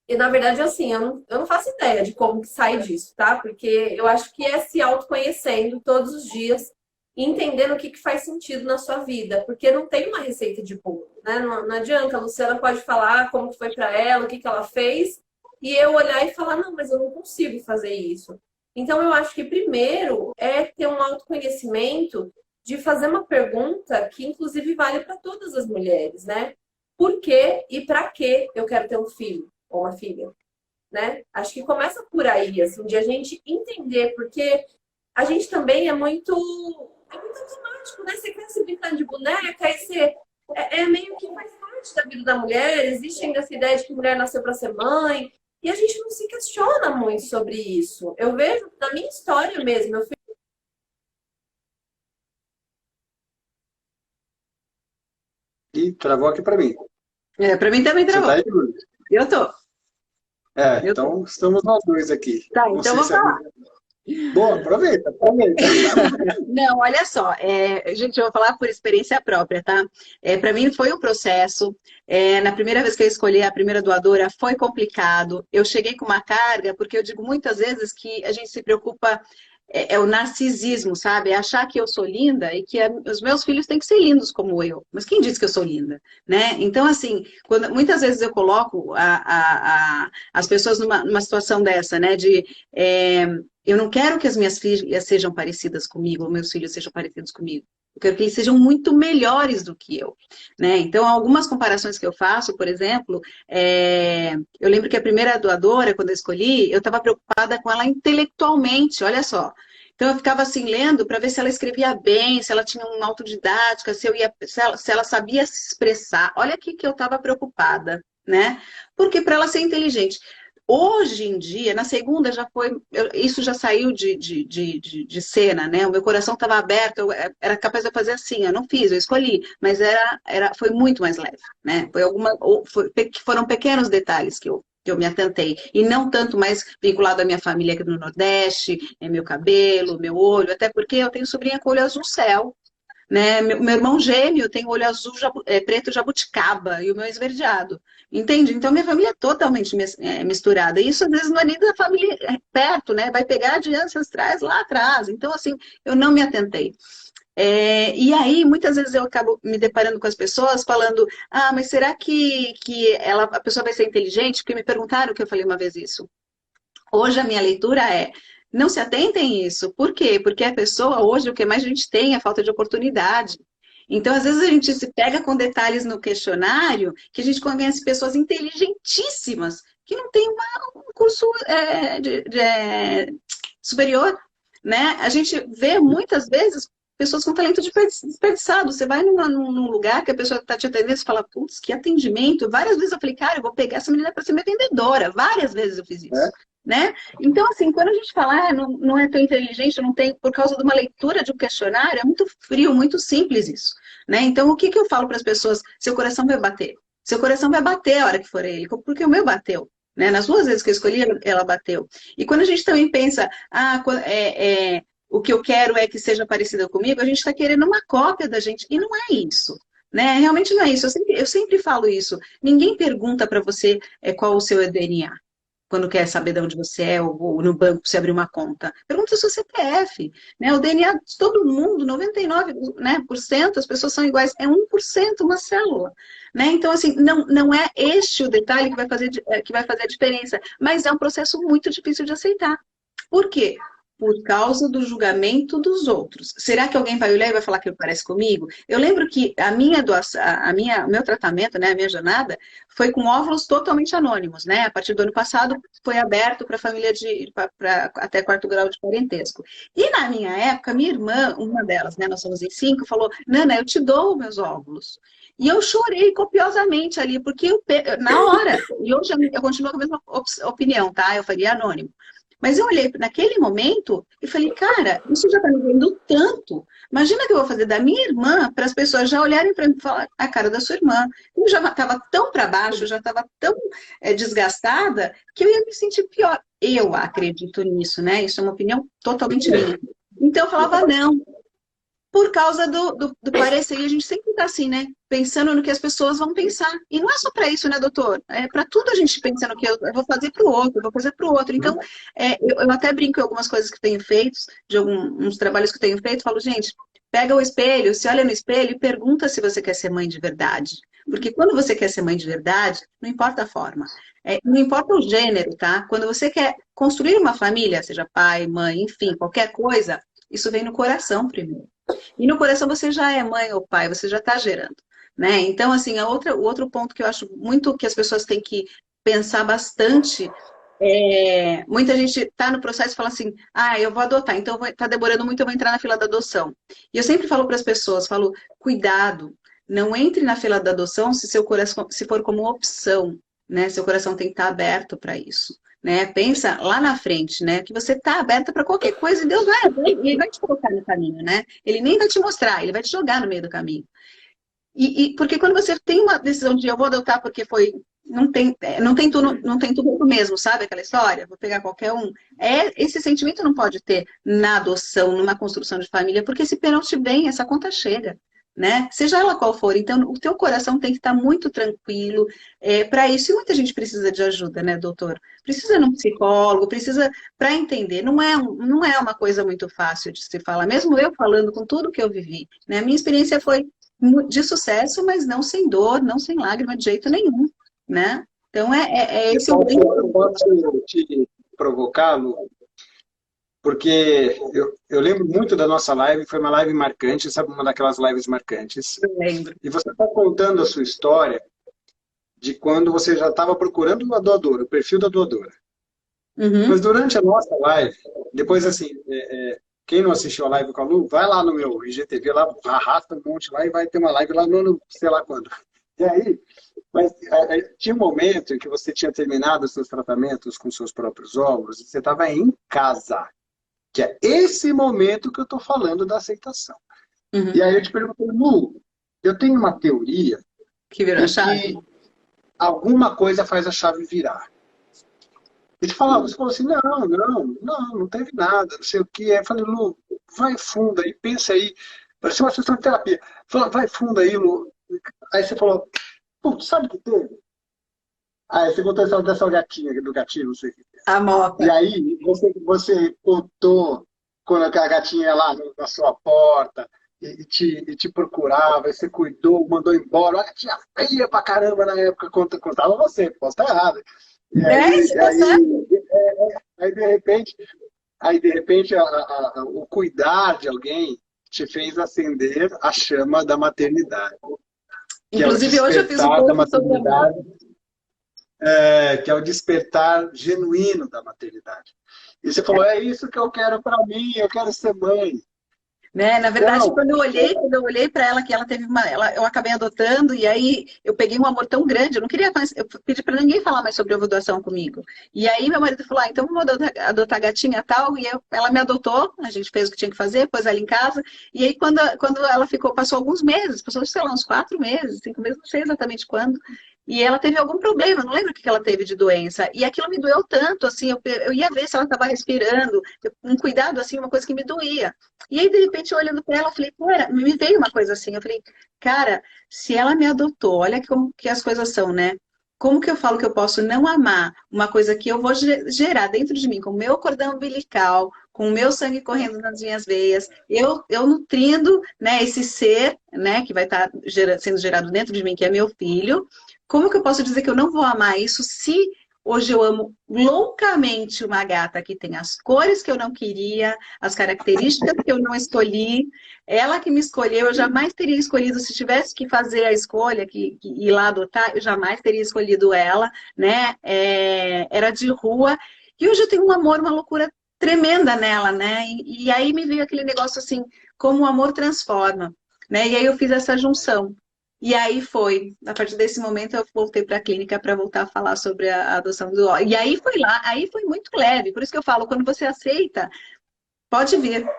e na verdade, assim, eu não faço ideia de como que sai disso, tá? Porque eu acho que é se autoconhecendo todos os dias e entendendo o que faz sentido na sua vida. Porque não tem uma receita de bolo, né? Não adianta, a Luciana pode falar como que foi para ela, o que ela fez, e eu olhar e falar, não, mas eu não consigo fazer isso. Então, eu acho que primeiro é ter um autoconhecimento de fazer uma pergunta que, inclusive, vale para todas as mulheres, né? Por quê e para que eu quero ter um filho ou uma filha, né? Acho que começa por aí, assim, de a gente entender, porque a gente também é muito automático, né? Você cresce brincando de boneca, aí você meio que faz parte da vida da mulher, existe ainda essa ideia de que mulher nasceu para ser mãe, e a gente não se questiona muito sobre isso. Eu vejo na minha história mesmo, meu filho... E travou aqui para mim. Para mim também Você travou. tá aí, Bruno? Eu tô. Então estamos nós dois aqui. Tá, Não então sei vou se é... falar. Bom, aproveita. Não, olha só, gente, eu vou falar por experiência própria, tá? Para mim foi um processo. Na primeira vez que eu escolhi a primeira doadora foi complicado. Eu cheguei com uma carga, porque eu digo muitas vezes que a gente se preocupa, é o narcisismo, sabe? É achar que eu sou linda e que os meus filhos têm que ser lindos como eu. Mas quem disse que eu sou linda, né? Então, assim, muitas vezes eu coloco as pessoas numa situação dessa, né? Eu não quero que as minhas filhas sejam parecidas comigo, ou meus filhos sejam parecidos comigo. Eu quero que eles sejam muito melhores do que eu, né? Então, algumas comparações que eu faço, por exemplo, eu lembro que a primeira doadora, quando eu escolhi, eu estava preocupada com ela intelectualmente, olha só. Então, eu ficava assim, lendo para ver se ela escrevia bem, se ela tinha uma autodidática, se ela sabia se expressar. Olha aqui que eu estava preocupada, né? Porque para ela ser inteligente. Hoje em dia, na segunda já foi, isso já saiu de cena, né? O meu coração estava aberto, eu era capaz de fazer assim, eu não fiz, eu escolhi, mas foi muito mais leve, né? Foram pequenos detalhes que eu me atentei, e não tanto mais vinculado à minha família aqui no Nordeste, meu cabelo, meu olho, até porque eu tenho sobrinha com olho azul céu, né? Meu irmão gêmeo tem olho azul preto jabuticaba e o meu esverdeado. Entende? Então, minha família é totalmente misturada. E isso, às vezes, não é nem da família perto, né? Vai pegar de ancestrais lá atrás. Então, assim, eu não me atentei. E aí, muitas vezes, eu acabo me deparando com as pessoas falando, mas será que a pessoa vai ser inteligente? Porque me perguntaram que eu falei uma vez isso. Hoje, a minha leitura não se atentem a isso. Por quê? Porque a pessoa, hoje, o que mais a gente tem é falta de oportunidade. Então, às vezes, a gente se pega com detalhes no questionário que a gente conhece pessoas inteligentíssimas que não têm um curso superior, né? A gente vê, muitas vezes, pessoas com talento desperdiçado. Você vai num lugar que a pessoa está te atendendo e fala, putz, que atendimento. Várias vezes eu falei, cara, eu vou pegar essa menina para ser minha vendedora. Várias vezes eu fiz isso. Né? Então, assim, quando a gente fala, não é tão inteligente, não tem, por causa de uma leitura de um questionário, é muito frio, muito simples isso, né? Então, o que eu falo para as pessoas? Seu coração vai bater. Seu coração vai bater a hora que for ele, porque o meu bateu, né? Nas 2 vezes que eu escolhi, ela bateu. E quando a gente também pensa, o que eu quero é que seja parecida comigo, a gente está querendo uma cópia da gente, e não é isso. Né? Realmente não é isso. Eu sempre falo isso. Ninguém pergunta para você qual o seu DNA. Quando quer saber de onde você é, ou no banco você abrir uma conta. Pergunta o seu CPF. Né? O DNA de todo mundo, 99%, né, as pessoas são iguais. É 1% uma célula. Né? Então, assim, não é este o detalhe que vai fazer a diferença. Mas é um processo muito difícil de aceitar. Por quê? por causa do julgamento dos outros. Será que alguém vai olhar e vai falar que parece comigo? Eu lembro que a minha doação, o meu tratamento, né, a minha jornada, foi com óvulos totalmente anônimos, né? A partir do ano passado foi aberto para a família até 4º grau de parentesco. E na minha época, minha irmã, uma delas, né, nós somos em 5, falou: Nana, eu te dou meus óvulos. E eu chorei copiosamente ali, porque na hora, e hoje eu continuo com a mesma opinião, tá? Eu faria anônimo. Mas eu olhei naquele momento e falei, cara, isso já está me doendo tanto. Imagina que eu vou fazer da minha irmã para as pessoas já olharem para mim e falar a cara da sua irmã. Eu já estava tão para baixo, já estava tão desgastada, que eu ia me sentir pior. Eu acredito nisso, né? Isso é uma opinião totalmente minha. Então eu falava, não. Por causa do parecer, e a gente sempre está assim, né? Pensando no que as pessoas vão pensar. E não é só para isso, né, doutor? É para tudo a gente pensa no que eu vou fazer para o outro, eu vou fazer para o outro. Então, eu até brinco em algumas coisas que tenho feito, de alguns trabalhos que tenho feito, falo, gente, pega o espelho, se olha no espelho e pergunta se você quer ser mãe de verdade. Porque quando você quer ser mãe de verdade, não importa a forma, não importa o gênero, tá? Quando você quer construir uma família, seja pai, mãe, enfim, qualquer coisa, isso vem no coração primeiro. E no coração você já é mãe ou pai, você já está gerando, né? Então, assim, o outro ponto que eu acho muito que as pessoas têm que pensar bastante muita gente está no processo e fala assim, eu vou adotar, então está demorando muito, eu vou entrar na fila da adoção. E eu sempre falo para as pessoas, falo, cuidado, não entre na fila da adoção se seu coração, se for como opção, né? Seu coração tem que estar aberto para isso. Né? Pensa lá na frente, né? Que você está aberta para qualquer coisa e Deus ele vai te colocar no caminho, né? Ele nem vai te mostrar, ele vai te jogar no meio do caminho. Porque quando você tem uma decisão de eu vou adotar porque foi não tem tudo mesmo, sabe aquela história? Vou pegar qualquer um. Esse sentimento não pode ter na adoção, numa construção de família, porque se pênalti vem, essa conta chega. Né? Seja ela qual for, então o teu coração tem que estar muito tranquilo para isso, e muita gente precisa de ajuda, né, doutor? Precisa de um psicólogo, precisa para entender, não é uma coisa muito fácil de se falar, mesmo eu falando com tudo que eu vivi, né? A minha experiência foi de sucesso, mas não sem dor, não sem lágrima de jeito nenhum, né? Então esse o bem. Eu posso te provocá-lo? Porque eu lembro muito da nossa live, foi uma live marcante, sabe, uma daquelas lives marcantes. Eu lembro. E você está contando a sua história de quando você já estava procurando uma doadora, o perfil da doadora. Uhum. Mas durante a nossa live, depois assim, quem não assistiu a live com a Lu, vai lá no meu IGTV, lá, arrasta um monte lá e vai ter uma live lá no sei lá quando. E aí, mas tinha um momento em que você tinha terminado os seus tratamentos com seus próprios óvulos e você estava em casa. Que é esse momento que eu estou falando da aceitação. Uhum. E aí eu te perguntei, Lu, eu tenho uma teoria que virou a chave. Que alguma coisa faz a chave virar. E você falou assim, não teve nada, não sei o que. Aí eu falei, Lu, vai fundo aí, pensa aí. Parecia uma sessão de terapia. Falei, vai fundo aí, Lu. Aí você falou, putz, sabe o que teve? Aí você contou a história dessa gatinha, do gatinho, não sei o que. A moto. E aí você contou quando a gatinha ia lá na sua porta e te procurava, e você cuidou, mandou embora. A gatinha feia pra caramba na época, contava você, posso estar errado. Aí de repente o cuidar de alguém te fez acender a chama da maternidade. Inclusive hoje eu fiz um pouco sobre que é o despertar genuíno da maternidade. E você falou, é isso que eu quero para mim, eu quero ser mãe. Né? Na verdade, quando eu olhei para ela, que ela teve eu acabei adotando, e aí eu peguei um amor tão grande, eu não queria mais, eu pedi para ninguém falar mais sobre a doação comigo. E aí meu marido falou, então vamos adotar a gatinha tal, e ela me adotou, a gente fez o que tinha que fazer, pôs ela em casa, e aí quando ela passou alguns meses, passou, sei lá, uns 4 meses, 5 meses, não sei exatamente quando, e ela teve algum problema, não lembro o que ela teve de doença. E aquilo me doeu tanto, assim, eu ia ver se ela estava respirando, um cuidado, assim, uma coisa que me doía. E aí, de repente, eu olhando para ela, eu falei, me veio uma coisa assim. Eu falei, cara, se ela me adotou, olha como que as coisas são, né? Como que eu falo que eu posso não amar uma coisa que eu vou gerar dentro de mim, com o meu cordão umbilical, com o meu sangue correndo nas minhas veias, eu nutrindo, né, esse ser, né, que vai estar sendo gerado dentro de mim, que é meu filho. Como que eu posso dizer que eu não vou amar isso se Hoje eu amo loucamente uma gata que tem as cores que eu não queria, as características que eu não escolhi. Ela que me escolheu, eu jamais teria escolhido, se tivesse que fazer a escolha, que ir lá adotar, eu jamais teria escolhido ela, né? Era de rua. E hoje eu tenho um amor, uma loucura tremenda nela, né? E aí me veio aquele negócio assim, como o amor transforma, né? E aí eu fiz essa junção. E aí foi, a partir desse momento eu voltei para a clínica para voltar a falar sobre a adoção do ó. E aí foi lá, aí foi muito leve. Por isso que eu falo, quando você aceita, pode vir.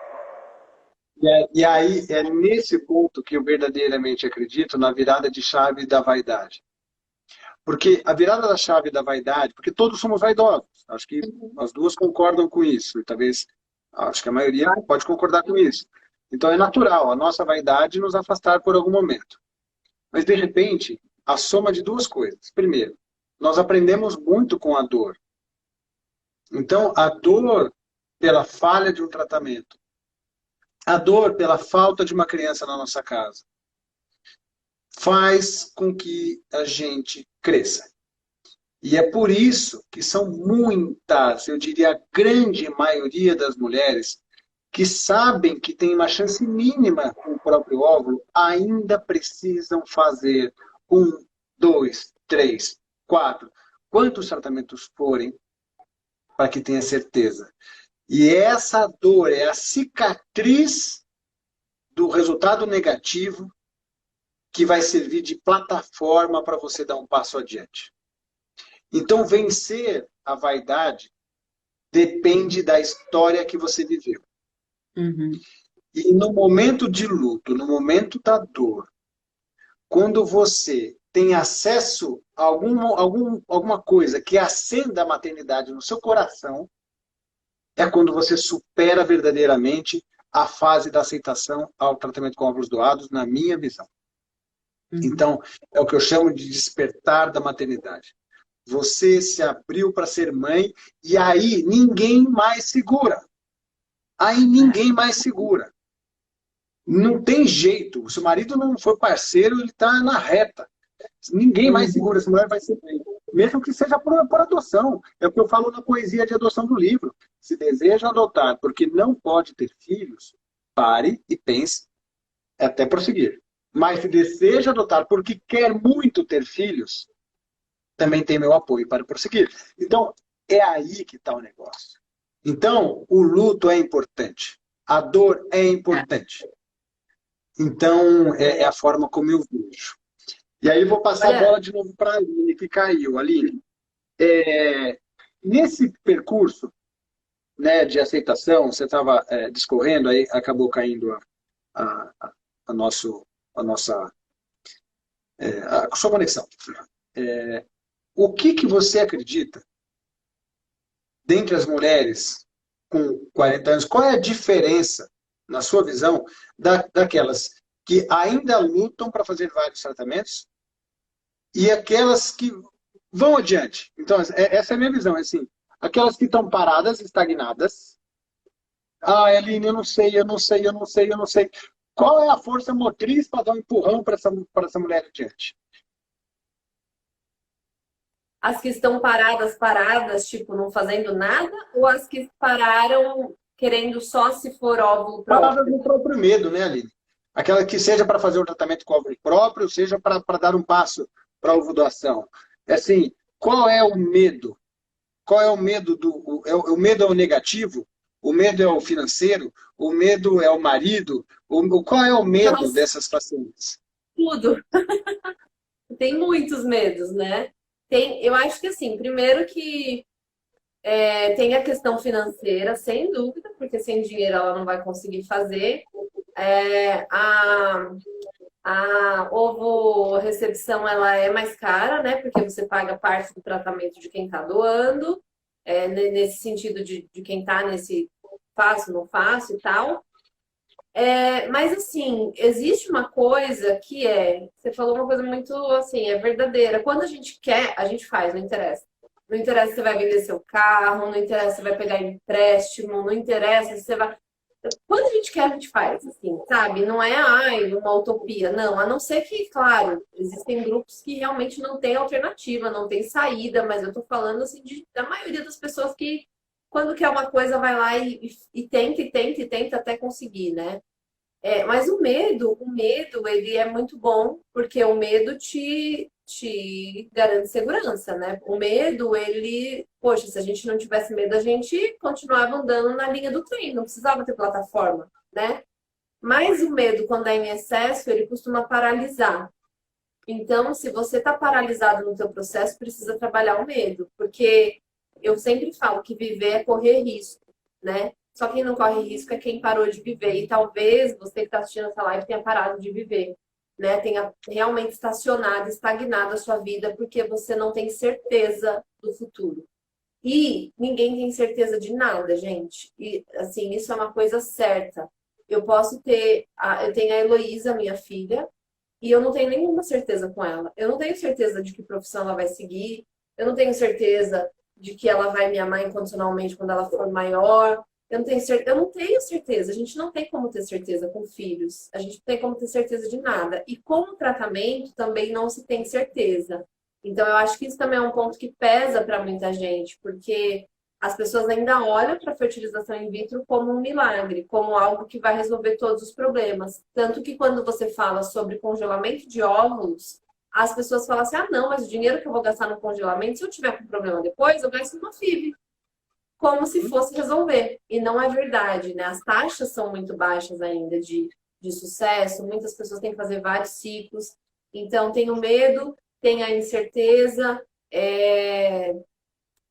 E aí é nesse ponto que eu verdadeiramente acredito na virada de chave da vaidade. Porque a virada da chave da vaidade, porque todos somos vaidosos, acho que as duas concordam com isso, e talvez, acho que a maioria pode concordar com isso. Então é natural a nossa vaidade nos afastar por algum momento. Mas, de repente, a soma de duas coisas. Primeiro, nós aprendemos muito com a dor. Então, a dor pela falha de um tratamento, a dor pela falta de uma criança na nossa casa, faz com que a gente cresça. E é por isso que são muitas, eu diria a grande maioria das mulheres, que sabem que tem uma chance mínima com o próprio óvulo, ainda precisam fazer 1, 2, 3, 4, quantos tratamentos forem, para que tenha certeza. E essa dor é a cicatriz do resultado negativo que vai servir de plataforma para você dar um passo adiante. Então, vencer a vaidade depende da história que você viveu. Uhum. E no momento de luto, no momento da dor, quando você tem acesso a alguma coisa que acenda a maternidade no seu coração, é quando você supera verdadeiramente a fase da aceitação ao tratamento com óvulos doados, na minha visão. Uhum. Então, é o que eu chamo de despertar da maternidade. Você se abriu para ser mãe e aí ninguém mais segura. Aí ninguém mais segura. Não tem jeito. Se o marido não for parceiro, ele está na reta. Ninguém mais segura. Essa mulher vai ser mãe. Mesmo que seja por adoção. É o que eu falo na poesia de adoção do livro. Se deseja adotar porque não pode ter filhos, pare e pense até prosseguir. Mas se deseja adotar porque quer muito ter filhos, também tem meu apoio para prosseguir. Então, é aí que está o negócio. Então, o luto é importante. A dor é importante. Então, é a forma como eu vejo. E aí, vou passar a bola de novo para a Aline, que caiu. Aline, nesse percurso, né, de aceitação, você estava discorrendo, aí acabou caindo a sua conexão. O que você acredita, dentre as mulheres com 40 anos, qual é a diferença, na sua visão, daquelas que ainda lutam para fazer vários tratamentos e aquelas que vão adiante? Então, essa é a minha visão, é assim, aquelas que estão paradas, estagnadas. Ah, Eline, eu não sei. Qual é a força motriz para dar um empurrão para essa mulher adiante? As que estão paradas, tipo, não fazendo nada? Ou as que pararam querendo só se for óvulo próprio? Paradas no próprio medo, né, Aline? Aquela que seja para fazer um tratamento com óvulo próprio, seja para dar um passo para a ovodoação. É assim, qual é o medo? Qual é o medo o medo é o negativo? O medo é o financeiro? O medo é o marido? Qual é o medo dessas pacientes? Tudo. Tem muitos medos, né? Eu acho que assim, primeiro que tem a questão financeira, sem dúvida, porque sem dinheiro ela não vai conseguir fazer. A ovo-recepção ela é mais cara, né? Porque você paga parte do tratamento de quem está doando, nesse sentido de quem está nesse faço, não faço e tal. Mas assim, existe uma coisa que você falou uma coisa muito assim, é verdadeira. Quando a gente quer, a gente faz, não interessa. Não interessa se você vai vender seu carro, não interessa se você vai pegar empréstimo, não interessa se você vai... quando a gente quer, a gente faz, assim, sabe? Não é, ai, uma utopia, não. A não ser que, claro, existem grupos que realmente não têm alternativa, não tem saída, mas eu tô falando, assim, da maioria das pessoas que, quando quer uma coisa, vai lá e tenta, e tenta, e tenta até conseguir, né? Mas o medo, ele é muito bom, porque o medo te garante segurança, né? O medo, ele, poxa, se a gente não tivesse medo, a gente continuava andando na linha do trem, não precisava ter plataforma, né? Mas o medo, quando é em excesso, ele costuma paralisar. Então, se você está paralisado no seu processo, precisa trabalhar o medo, porque eu sempre falo que viver é correr risco, né? Só quem não corre risco é quem parou de viver. E talvez você que está assistindo essa live tenha parado de viver, né? Tenha realmente estacionado, estagnado a sua vida, porque você não tem certeza do futuro. E ninguém tem certeza de nada, gente. E assim, isso é uma coisa certa. Eu tenho a Heloísa, minha filha, e eu não tenho nenhuma certeza com ela. Eu não tenho certeza de que profissão ela vai seguir. Eu não tenho certeza de que ela vai me amar incondicionalmente quando ela for maior. Eu não tenho certeza. A gente não tem como ter certeza com filhos. A gente não tem como ter certeza de nada. E com o tratamento também não se tem certeza. Então eu acho que isso também é um ponto que pesa para muita gente, porque as pessoas ainda olham para a fertilização in vitro como um milagre, como algo que vai resolver todos os problemas. Tanto que quando você fala sobre congelamento de óvulos, as pessoas falam assim: ah, não, mas o dinheiro que eu vou gastar no congelamento, se eu tiver com problema depois, eu gasto numa FIV. Como se fosse resolver. E não é verdade, né? As taxas são muito baixas ainda de sucesso, muitas pessoas têm que fazer vários ciclos. Então, tem o medo, tem a incerteza,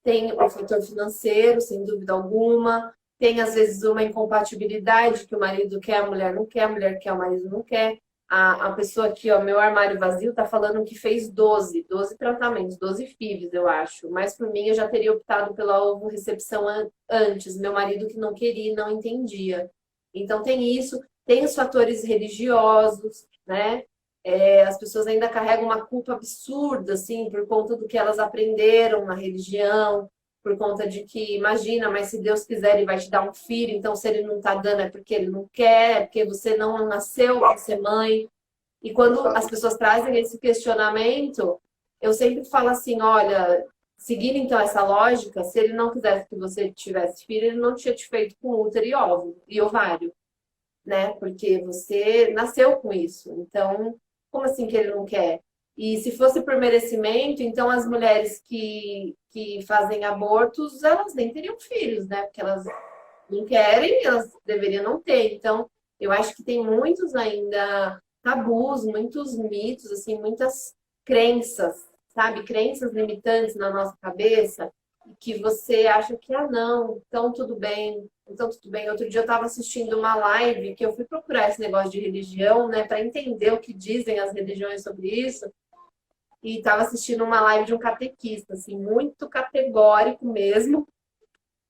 tem o fator financeiro, sem dúvida alguma. Tem, às vezes, uma incompatibilidade que o marido quer, a mulher não quer, a mulher quer, o marido não quer. A pessoa aqui, ó, meu armário vazio, tá falando que fez 12 tratamentos, 12 FIVs, eu acho. Mas por mim, eu já teria optado pela ovorecepção antes. Meu marido que não queria, não entendia. Então tem isso, tem os fatores religiosos, né? As pessoas ainda carregam uma culpa absurda, assim, por conta do que elas aprenderam na religião, por conta de que, imagina, mas se Deus quiser, ele vai te dar um filho, então se ele não tá dando é porque ele não quer, é porque você não nasceu para ser mãe. E quando as pessoas trazem esse questionamento, eu sempre falo assim, olha, seguindo então essa lógica, se ele não quisesse que você tivesse filho, ele não tinha te feito com útero e óvulo e ovário, né? Porque você nasceu com isso. Então, como assim que ele não quer? E se fosse por merecimento, então as mulheres que fazem abortos, elas nem teriam filhos, né? Porque elas não querem, elas deveriam não ter. Então, eu acho que tem muitos ainda tabus, muitos mitos, assim, muitas crenças, sabe? Crenças limitantes na nossa cabeça, que você acha que, ah, não, então tudo bem, então tudo bem. Outro dia eu estava assistindo uma live que eu fui procurar esse negócio de religião, né, para entender o que dizem as religiões sobre isso. E estava assistindo uma live de um catequista, assim, muito categórico mesmo,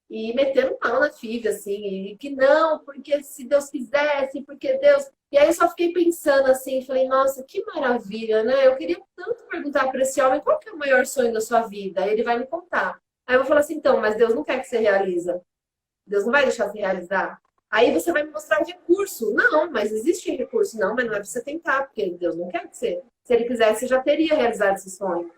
e metendo pau na FIV, assim, e que não, porque se Deus quisesse, porque Deus. E aí eu só fiquei pensando assim, falei, nossa, que maravilha, né? Eu queria tanto perguntar para esse homem qual que é o maior sonho da sua vida. Aí ele vai me contar. Aí eu vou falar assim, então, mas Deus não quer que você realiza. Deus não vai deixar você realizar. Aí você vai me mostrar o recurso. Não, mas existe recurso. Não, mas não é para você tentar, porque Deus não quer que você. Se ele quisesse, você já teria realizado esse sonho.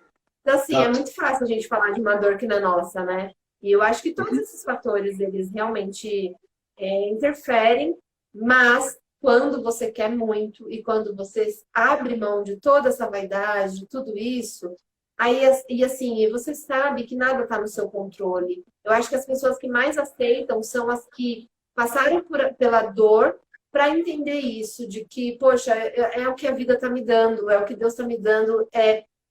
Então, assim, é Exato. muito fácil a gente falar de uma dor que não é nossa, né? E eu acho que todos esses fatores, eles realmente interferem, mas quando você quer muito e quando você abre mão de toda essa vaidade, de tudo isso, aí, e assim, e você sabe que nada está no seu controle. Eu acho que as pessoas que mais aceitam são as que passaram pela dor para entender isso, de que, poxa, é o que a vida está me dando, é o que Deus está me dando,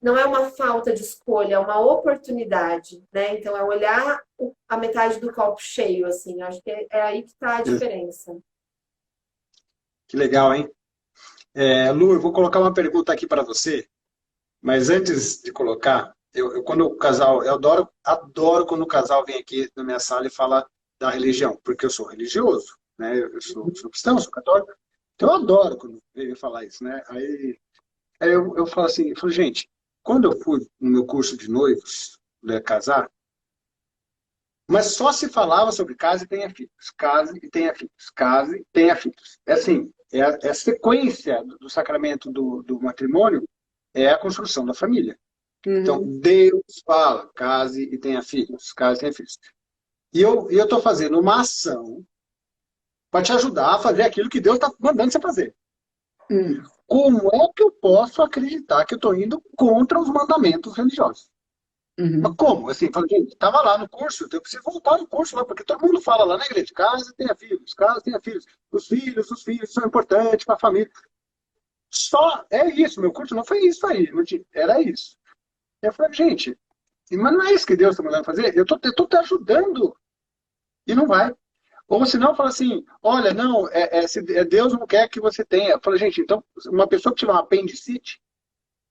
não é uma falta de escolha, é uma oportunidade, né? Então, é olhar a metade do copo cheio, assim. Acho que é aí que está a diferença. Que legal, hein? Lu, eu vou colocar uma pergunta aqui para você, mas antes de colocar, quando o casal, eu adoro quando o casal vem aqui na minha sala e fala da religião, porque eu sou religioso, né? Eu sou cristão, sou católico, então eu adoro quando vem falar isso, né? Aí eu falo assim, gente, quando eu fui no meu curso de noivos, né, casar, Mas só se falava sobre case e tenha filhos, case e tenha filhos, case e tenha filhos. É assim, é a sequência do sacramento do matrimônio é a construção da família. Então, Uhum. Deus fala, case e tenha filhos, case e tenha filhos. E eu estou fazendo uma ação para te ajudar a fazer aquilo que Deus está mandando você fazer. Hum. Como é que eu posso acreditar que eu estou indo contra os mandamentos religiosos? Mas Uhum. como? Assim, falei, gente, estava lá no curso, eu preciso voltar no curso lá, porque todo mundo fala lá na igreja, casa tenha filhos. Os filhos são importantes para a família. Só é isso, meu curso não foi isso aí, era isso. Eu falei, gente, mas não é isso que Deus está mandando fazer? Eu tô te ajudando e não vai. Ou senão fala assim, olha, não, Deus não quer que você tenha. Eu falei, gente, então, uma pessoa que tiver uma apendicite,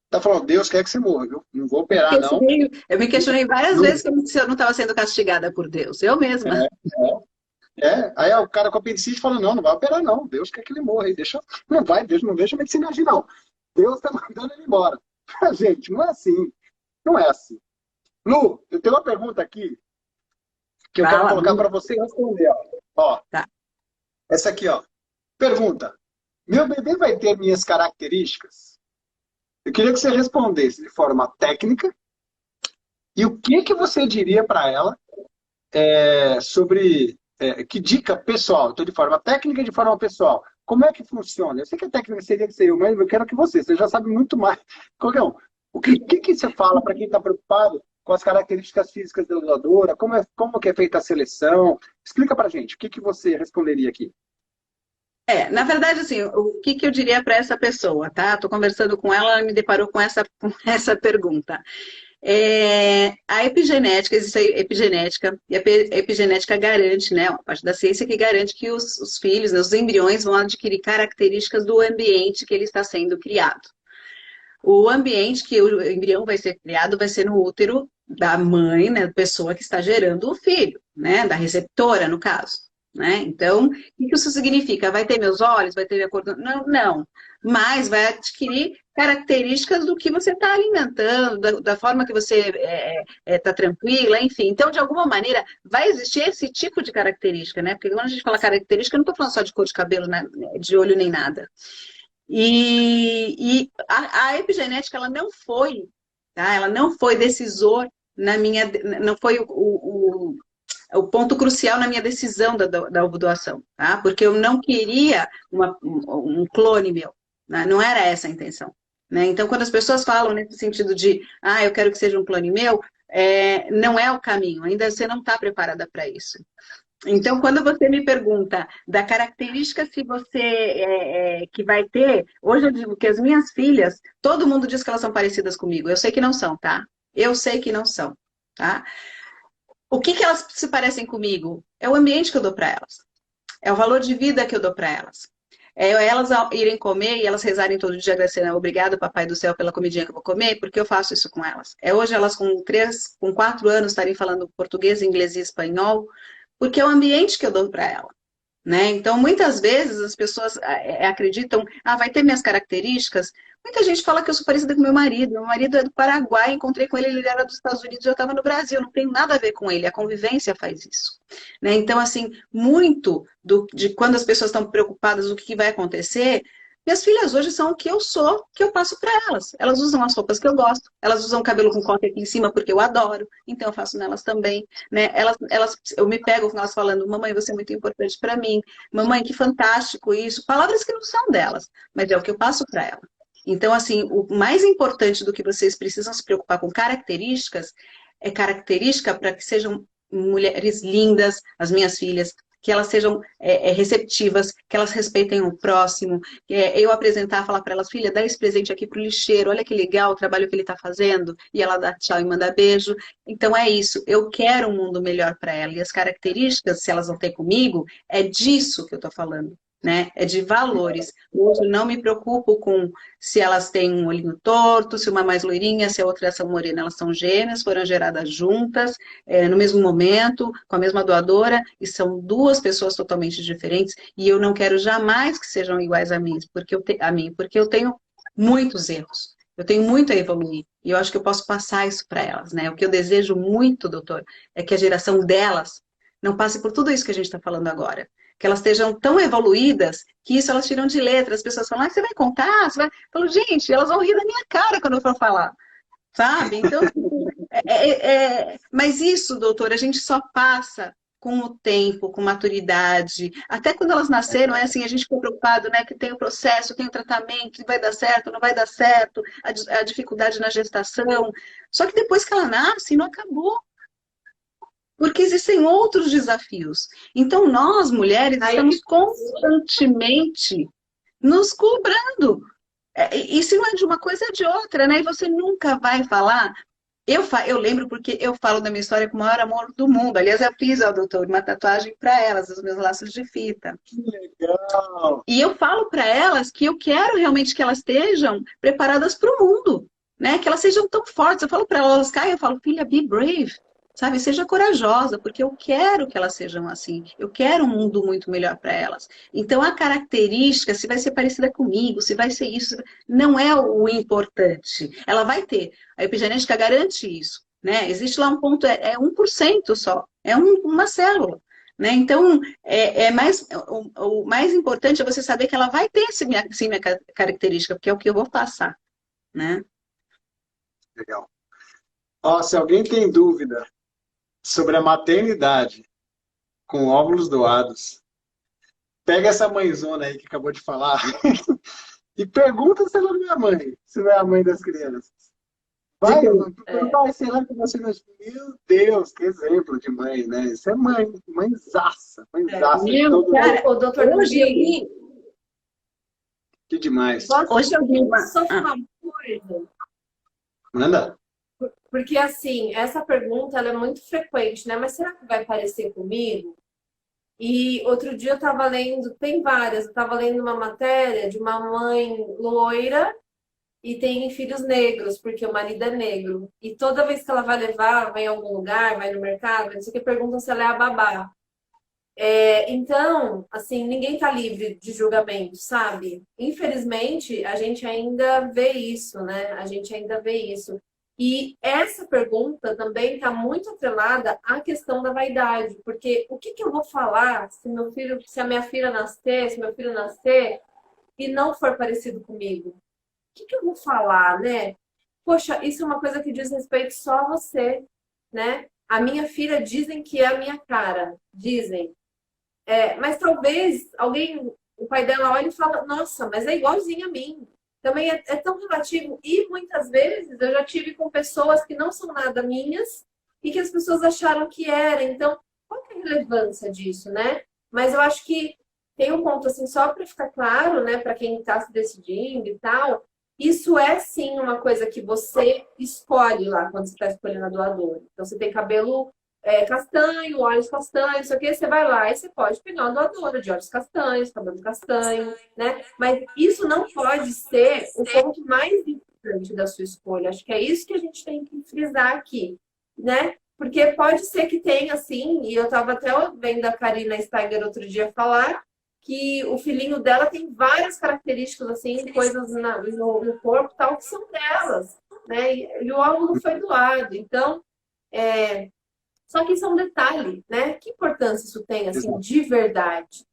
tá falando, Deus quer que você morra, viu? Não vou operar, não. Eu me questionei várias Não, vezes se eu não estava sendo castigada por Deus. Eu mesma. Aí o cara com apendicite fala, não vai operar, não. Deus quer que ele morra. Não vai, Deus não deixa a medicina agir, não. Deus está mandando ele embora. Gente, não é assim. Não é assim. Lu, eu tenho uma pergunta aqui que eu quero Fala. colocar para você responder. Ó, Tá. essa aqui, ó. Pergunta. Meu bebê vai ter minhas características? Eu queria que você respondesse de forma técnica e o que você diria para ela sobre que dica pessoal, estou de forma técnica e de forma pessoal. Como é que funciona? Eu sei que a técnica seria que ser eu, mas eu quero que você já sabe muito mais. Qualquer um. O que você fala para quem está preocupado com as características físicas da doadora? Como que é feita a seleção? Explica para gente, o que você responderia aqui? Na verdade, assim, o que eu diria para essa pessoa, tá? Estou conversando com ela, ela me deparou com essa pergunta. A epigenética, existe a epigenética, e a epigenética garante, né, uma parte da ciência que garante que os filhos, né, os embriões vão adquirir características do ambiente que ele está sendo criado. O ambiente que o embrião vai ser criado vai ser no útero da mãe, né, da pessoa que está gerando o filho, né, da receptora, no caso. Né? Então, o que isso significa? Vai ter meus olhos? Vai ter minha cor? Não, não. Mas vai adquirir características do que você está alimentando, da forma que você está tranquila, enfim. Então, de alguma maneira, vai existir esse tipo de característica, né? Porque quando a gente fala característica, eu não estou falando só de cor de cabelo, né? De olho, nem nada. E a epigenética, ela não foi, tá? Ela não foi decisor na minha... Não foi o ponto crucial na minha decisão da doação, tá? Porque eu não queria um clone meu, né? Não era essa a intenção. Né? Então, quando as pessoas falam nesse sentido de, eu quero que seja um clone meu, não é o caminho, ainda você não está preparada para isso. Então, quando você me pergunta da característica se você que vai ter, hoje eu digo que as minhas filhas, todo mundo diz que elas são parecidas comigo, eu sei que não são, tá? Eu sei que não são, tá? O que elas se parecem comigo? É o ambiente que eu dou para elas. É o valor de vida que eu dou para elas. É elas irem comer e elas rezarem todo dia agradecendo, obrigado, papai do céu, pela comidinha que eu vou comer, porque eu faço isso com elas. É hoje elas com 4 anos estarem falando português, inglês e espanhol, porque é o ambiente que eu dou para ela. Né? Então, muitas vezes as pessoas acreditam, vai ter minhas características. Muita gente fala que eu sou parecida com meu marido. Meu marido é do Paraguai, encontrei com ele, ele era dos Estados Unidos, eu estava no Brasil, não tenho nada a ver com ele, a convivência faz isso. Né? Então, assim, muito de quando as pessoas estão preocupadas do que vai acontecer, minhas filhas hoje são o que eu sou, que eu passo para elas. Elas usam as roupas que eu gosto, elas usam cabelo com coque aqui em cima porque eu adoro, então eu faço nelas também. Né? Eu me pego com elas falando, mamãe, você é muito importante para mim, mamãe, que fantástico isso. Palavras que não são delas, mas é o que eu passo para ela. Então, assim, o mais importante do que vocês precisam se preocupar com características, é característica para que sejam mulheres lindas, as minhas filhas, que elas sejam receptivas, que elas respeitem o próximo. Eu apresentar, falar para elas, filha, dá esse presente aqui pro lixeiro, olha que legal o trabalho que ele está fazendo, e ela dá tchau e manda beijo. Então é isso, eu quero um mundo melhor para ela, e as características, se elas não têm comigo, é disso que eu estou falando. Né? É de valores. Hoje eu não me preocupo com se elas têm um olhinho torto, se uma é mais loirinha, se a outra é morena. Elas são gêmeas, foram geradas juntas, no mesmo momento, com a mesma doadora, e são duas pessoas totalmente diferentes, e eu não quero jamais que sejam iguais a mim, porque eu tenho muitos erros. Eu tenho muito a evoluir. E eu acho que eu posso passar isso para elas, né? O que eu desejo muito, doutor, é que a geração delas não passe por tudo isso que a gente está falando agora. Que elas estejam tão evoluídas que isso elas tiram de letra. As pessoas falam, você vai contar? Você vai... Eu falo, gente, elas vão rir da minha cara quando eu for falar. Sabe? Então, mas isso, doutor, a gente só passa com o tempo, com maturidade. Até quando elas nasceram, é assim, a gente ficou preocupado, né? Que tem o processo, tem o tratamento, que vai dar certo, não vai dar certo, a dificuldade na gestação. Só que depois que ela nasce, não acabou. Porque existem outros desafios. Então, nós, mulheres, estamos constantemente nos cobrando. E se não é de uma coisa, é de outra, né? E você nunca vai falar. Eu lembro porque eu falo da minha história com o maior amor do mundo. Aliás, eu fiz, ó, doutor, uma tatuagem para elas, os meus laços de fita. Que legal! E eu falo para elas que eu quero realmente que elas estejam preparadas para o mundo, né? Que elas sejam tão fortes. Eu falo para elas, elas caem, eu falo, filha, be brave. Sabe, seja corajosa, porque eu quero que elas sejam assim. Eu quero um mundo muito melhor para elas. Então, a característica, se vai ser parecida comigo, se vai ser isso, não é o importante. Ela vai ter. A epigenética garante isso, né? Existe lá um ponto, é 1% só. É uma célula. Né? Então, o mais importante é você saber que ela vai ter sim, minha característica, porque é o que eu vou passar. Né? Legal. Ó, se alguém tem dúvida sobre a maternidade com óvulos doados, pega essa mãezona aí que acabou de falar e pergunta se ela não é a mãe, se não é a mãe das crianças. Vai, vai, será que você não... Meu Deus, que exemplo de mãe, né? Isso é mãe, mãezaça, mãezaça. Cara, o doutor Nugini, que demais. Hoje eu vi uma... só uma coisa. Manda. Porque, assim, essa pergunta ela é muito frequente, né? Mas será que vai parecer comigo? E outro dia eu estava lendo, tem várias, eu estava lendo uma matéria de uma mãe loira e tem filhos negros, porque o marido é negro. E toda vez que ela vai levar, vai em algum lugar, vai no mercado, não sei o que, perguntam se ela é a babá. Então, assim, ninguém está livre de julgamento, sabe? Infelizmente, a gente ainda vê isso, né? A gente ainda vê isso. E essa pergunta também está muito atrelada à questão da vaidade, porque o que eu vou falar se a minha filha nascer, se meu filho nascer e não for parecido comigo? O que eu vou falar, né? Poxa, isso é uma coisa que diz respeito só a você, né? A minha filha dizem que é a minha cara, dizem. Mas talvez o pai dela olhe e fala, nossa, mas é igualzinho a mim. Também é tão relativo. E muitas vezes eu já tive com pessoas que não são nada minhas e que as pessoas acharam que era. Então, qual que é a relevância disso, né? Mas eu acho que tem um ponto, assim, só para ficar claro, né, para quem está se decidindo e tal, isso é sim uma coisa que você escolhe lá quando você está escolhendo a doadora. Então, você tem cabelo castanho, olhos castanhos, isso aqui, você vai lá e você pode pegar uma doadora de olhos castanhos, cabelo castanho, né? Mas isso não pode ser o ponto mais importante da sua escolha. Acho que é isso que a gente tem que frisar aqui, né? Porque pode ser que tenha, assim, e eu estava até vendo a Karina Steiger outro dia falar, que o filhinho dela tem várias características, assim, coisas no corpo tal, que são delas, né? E o óvulo foi doado. Então, só que isso é um detalhe, né? Que importância isso tem, assim, de verdade,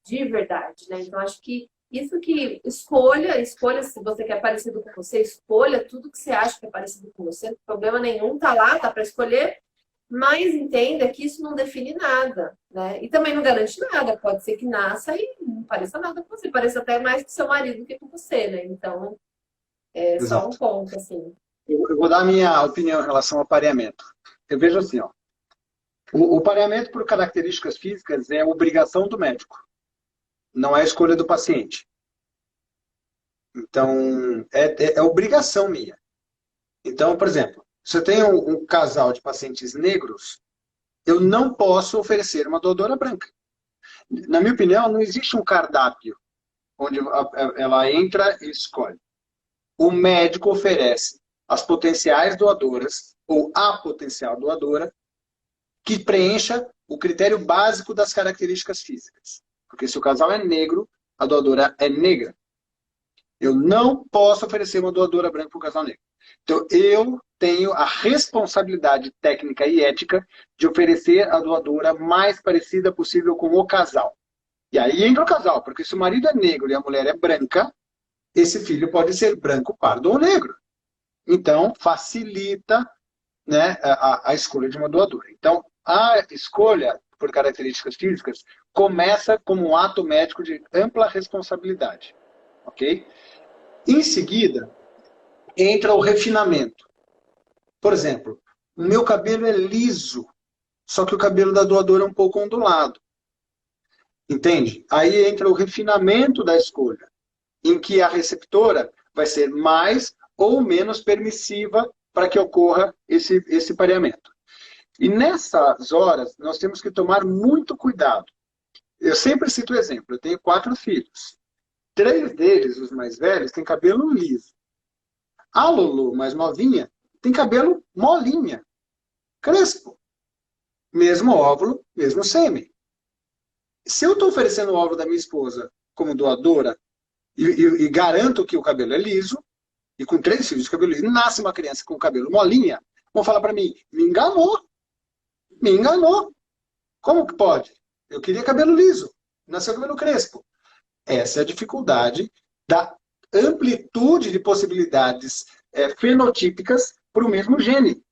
né? Então, acho que isso que escolha se você quer parecido com você, escolha tudo que você acha que é parecido com você, não tem problema nenhum, tá lá, tá para escolher, mas entenda que isso não define nada, né? E também não garante nada, pode ser que nasça e não pareça nada com você, pareça até mais com seu marido que com você, né? Então, só um ponto, assim. Eu vou dar a minha opinião em relação ao pareamento. Eu vejo assim, ó. O pareamento por características físicas é obrigação do médico, não é escolha do paciente. Então, é obrigação minha. Então, por exemplo, se eu tenho um casal de pacientes negros, eu não posso oferecer uma doadora branca. Na minha opinião, não existe um cardápio onde ela entra e escolhe. O médico oferece as potenciais doadoras, ou a potencial doadora, que preencha o critério básico das características físicas. Porque se o casal é negro, a doadora é negra. Eu não posso oferecer uma doadora branca para o casal negro. Então, eu tenho a responsabilidade técnica e ética de oferecer a doadora mais parecida possível com o casal. E aí entra o casal, porque se o marido é negro e a mulher é branca, esse filho pode ser branco, pardo ou negro. Então, facilita, né, a escolha de uma doadora. Então, a escolha por características físicas começa como um ato médico de ampla responsabilidade. Ok? Em seguida, entra o refinamento. Por exemplo, o meu cabelo é liso, só que o cabelo da doadora é um pouco ondulado. Entende? Aí entra o refinamento da escolha, em que a receptora vai ser mais ou menos permissiva para que ocorra esse pareamento. E nessas horas, nós temos que tomar muito cuidado. Eu sempre cito o exemplo, eu tenho 4 filhos. 3 deles, os mais velhos, têm cabelo liso. A Lulu, mais novinha, tem cabelo molinha, crespo. Mesmo óvulo, mesmo sêmen. Se eu estou oferecendo o óvulo da minha esposa como doadora e garanto que o cabelo é liso, e com 3 filhos de cabelo liso, nasce uma criança com cabelo molinha, vão falar para mim, me enganou. Me enganou. Como que pode? Eu queria cabelo liso, nasceu cabelo crespo. Essa é a dificuldade da amplitude de possibilidades fenotípicas para o mesmo gene.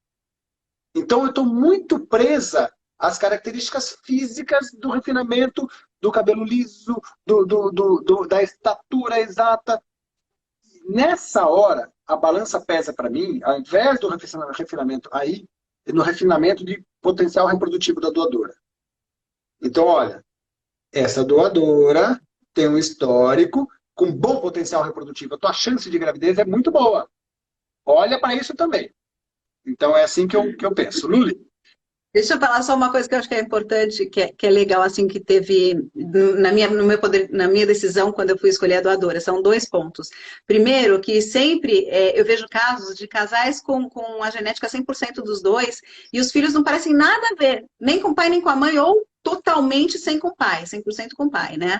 Então, eu estou muito presa às características físicas do refinamento do cabelo liso, da estatura exata. Nessa hora, a balança pesa para mim, ao invés do refinamento aí, no refinamento de potencial reprodutivo da doadora. Então, olha, essa doadora tem um histórico com bom potencial reprodutivo. A tua chance de gravidez é muito boa. Olha para isso também. Então, é assim que eu penso. Luli? Deixa eu falar só uma coisa que eu acho que é importante, que é legal, assim, que teve na minha decisão quando eu fui escolher a doadora. São 2 pontos. Primeiro, que sempre eu vejo casos de casais com a genética 100% dos dois, e os filhos não parecem nada a ver, nem com o pai nem com a mãe, ou totalmente sem com o pai, 100% com o pai, né?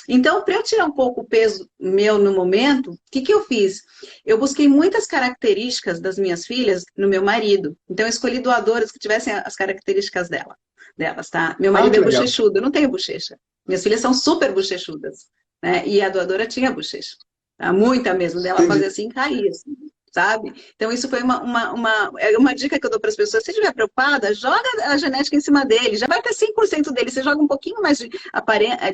Então, para eu tirar um pouco o peso meu no momento, o que eu fiz? Eu busquei muitas características das minhas filhas no meu marido. Então, eu escolhi doadoras que tivessem as características delas, tá? Meu marido é bochechudo, eu não tenho bochecha. Minhas filhas são super bochechudas, né? E a doadora tinha bochecha. Tá? Muita mesmo, dela fazer assim, cair, assim, sabe? Então, isso foi uma dica que eu dou para as pessoas. Se estiver preocupada, joga a genética em cima dele. Já vai ter 100% dele. Você joga um pouquinho mais de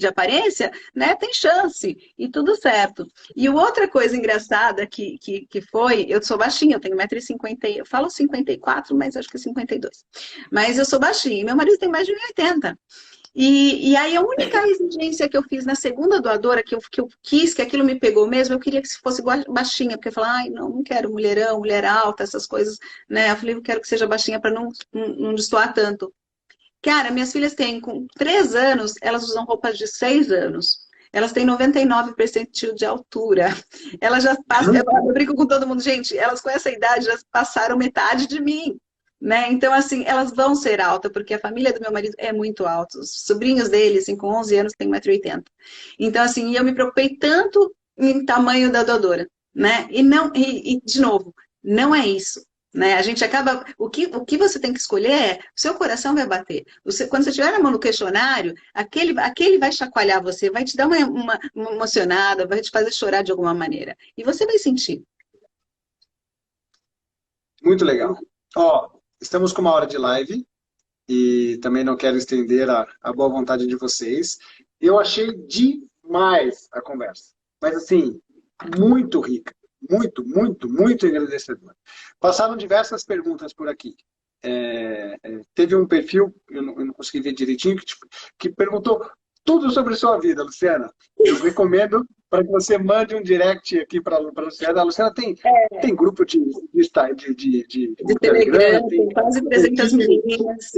aparência, né? Tem chance. E tudo certo. E outra coisa engraçada que foi... Eu sou baixinha, eu tenho 1,50 m. Eu falo 54, mas acho que é 52. Mas eu sou baixinha. E meu marido tem mais de 1,80 m. E aí a única exigência que eu fiz na segunda doadora, que eu quis, que aquilo me pegou mesmo, eu queria que fosse baixinha, porque eu falei, ai, não quero mulherão, mulher alta, essas coisas, né? Eu falei, eu quero que seja baixinha para não destoar tanto. Cara, minhas filhas têm, com 3 anos, elas usam roupas de 6 anos. Elas têm 99% de altura. Elas já passam, eu brinco com todo mundo, gente, elas com essa idade já passaram metade de mim. Né? Então, assim, elas vão ser altas, porque a família do meu marido é muito alta. Os sobrinhos dele, assim, com 11 anos, tem 1,80 m. Então, assim, eu me preocupei tanto em tamanho da doadora, né? E de novo, não é isso. Né? A gente acaba... O que você tem que escolher é... O seu coração vai bater. Quando você estiver na mão no questionário, aquele vai chacoalhar você, vai te dar uma emocionada, vai te fazer chorar de alguma maneira. E você vai sentir. Muito legal. Ó, estamos com 1 hora de live e também não quero estender a boa vontade de vocês. Eu achei demais a conversa. Mas, assim, muito rica. Muito, muito, muito engrandecedora. Passaram diversas perguntas por aqui. Teve um perfil, eu não consegui ver direitinho, que perguntou tudo sobre sua vida, Luciana. Eu recomendo para que você mande um direct aqui para a Luciana. A Luciana tem grupo de Telegram, tem quase 300 meninas.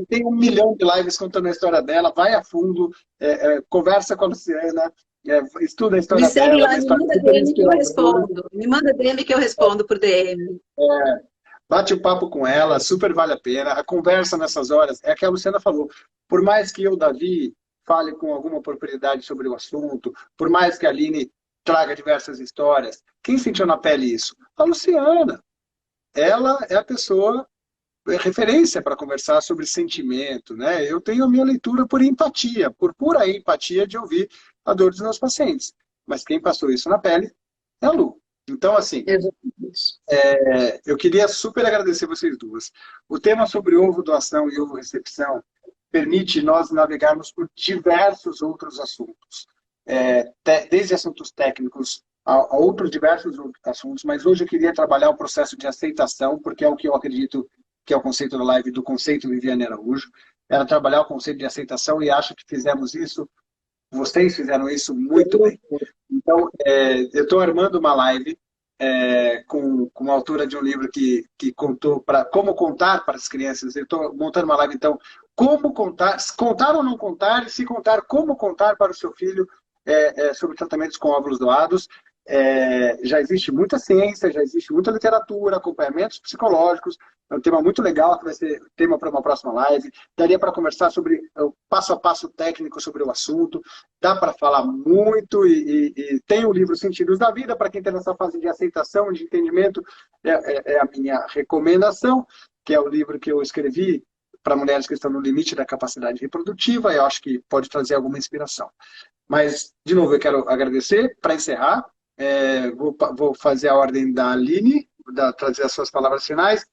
Tem 1 milhão de lives contando a história dela. Vai a fundo, conversa com a Luciana, estuda a história dela. Me segue lá, me manda DM que eu respondo. Me manda DM que eu respondo por DM. Bate o papo com ela, super vale a pena. A conversa nessas horas é que a Luciana falou. Por mais que eu, Davi, fale com alguma propriedade sobre o assunto, por mais que a Aline traga diversas histórias, quem sentiu na pele isso? A Luciana. ela é a pessoa referência para conversar sobre sentimento, né? Eu tenho a minha leitura por empatia, por pura empatia de ouvir a dor dos meus pacientes. Mas quem passou isso na pele é a Lu. Então, assim, Exatamente. eu queria super agradecer vocês duas. O tema sobre ovo doação e ovo recepção permite nós navegarmos por diversos outros assuntos, desde assuntos técnicos a outros diversos assuntos, mas hoje eu queria trabalhar o processo de aceitação, porque é o que eu acredito que é o conceito da live do conceito Viviane Araújo, era trabalhar o conceito de aceitação e acho que fizemos isso, vocês fizeram isso muito bem. Então, eu estou armando uma live com uma autora de um livro que contou para como contar para as crianças. Eu estou montando uma live, então, como contar, contar ou não contar, e se contar, como contar para o seu filho sobre tratamentos com óvulos doados. Já existe muita ciência, já existe muita literatura, acompanhamentos psicológicos. É um tema muito legal, que vai ser tema para uma próxima live. Daria para conversar sobre o passo a passo técnico sobre o assunto. Dá para falar muito e tem o livro Sentidos da Vida, para quem está nessa fase de aceitação, de entendimento, é a minha recomendação, que é o livro que eu escrevi para mulheres que estão no limite da capacidade reprodutiva, e eu acho que pode trazer alguma inspiração. Mas, de novo, eu quero agradecer. Para encerrar, vou fazer a ordem da Aline, trazer as suas palavras finais,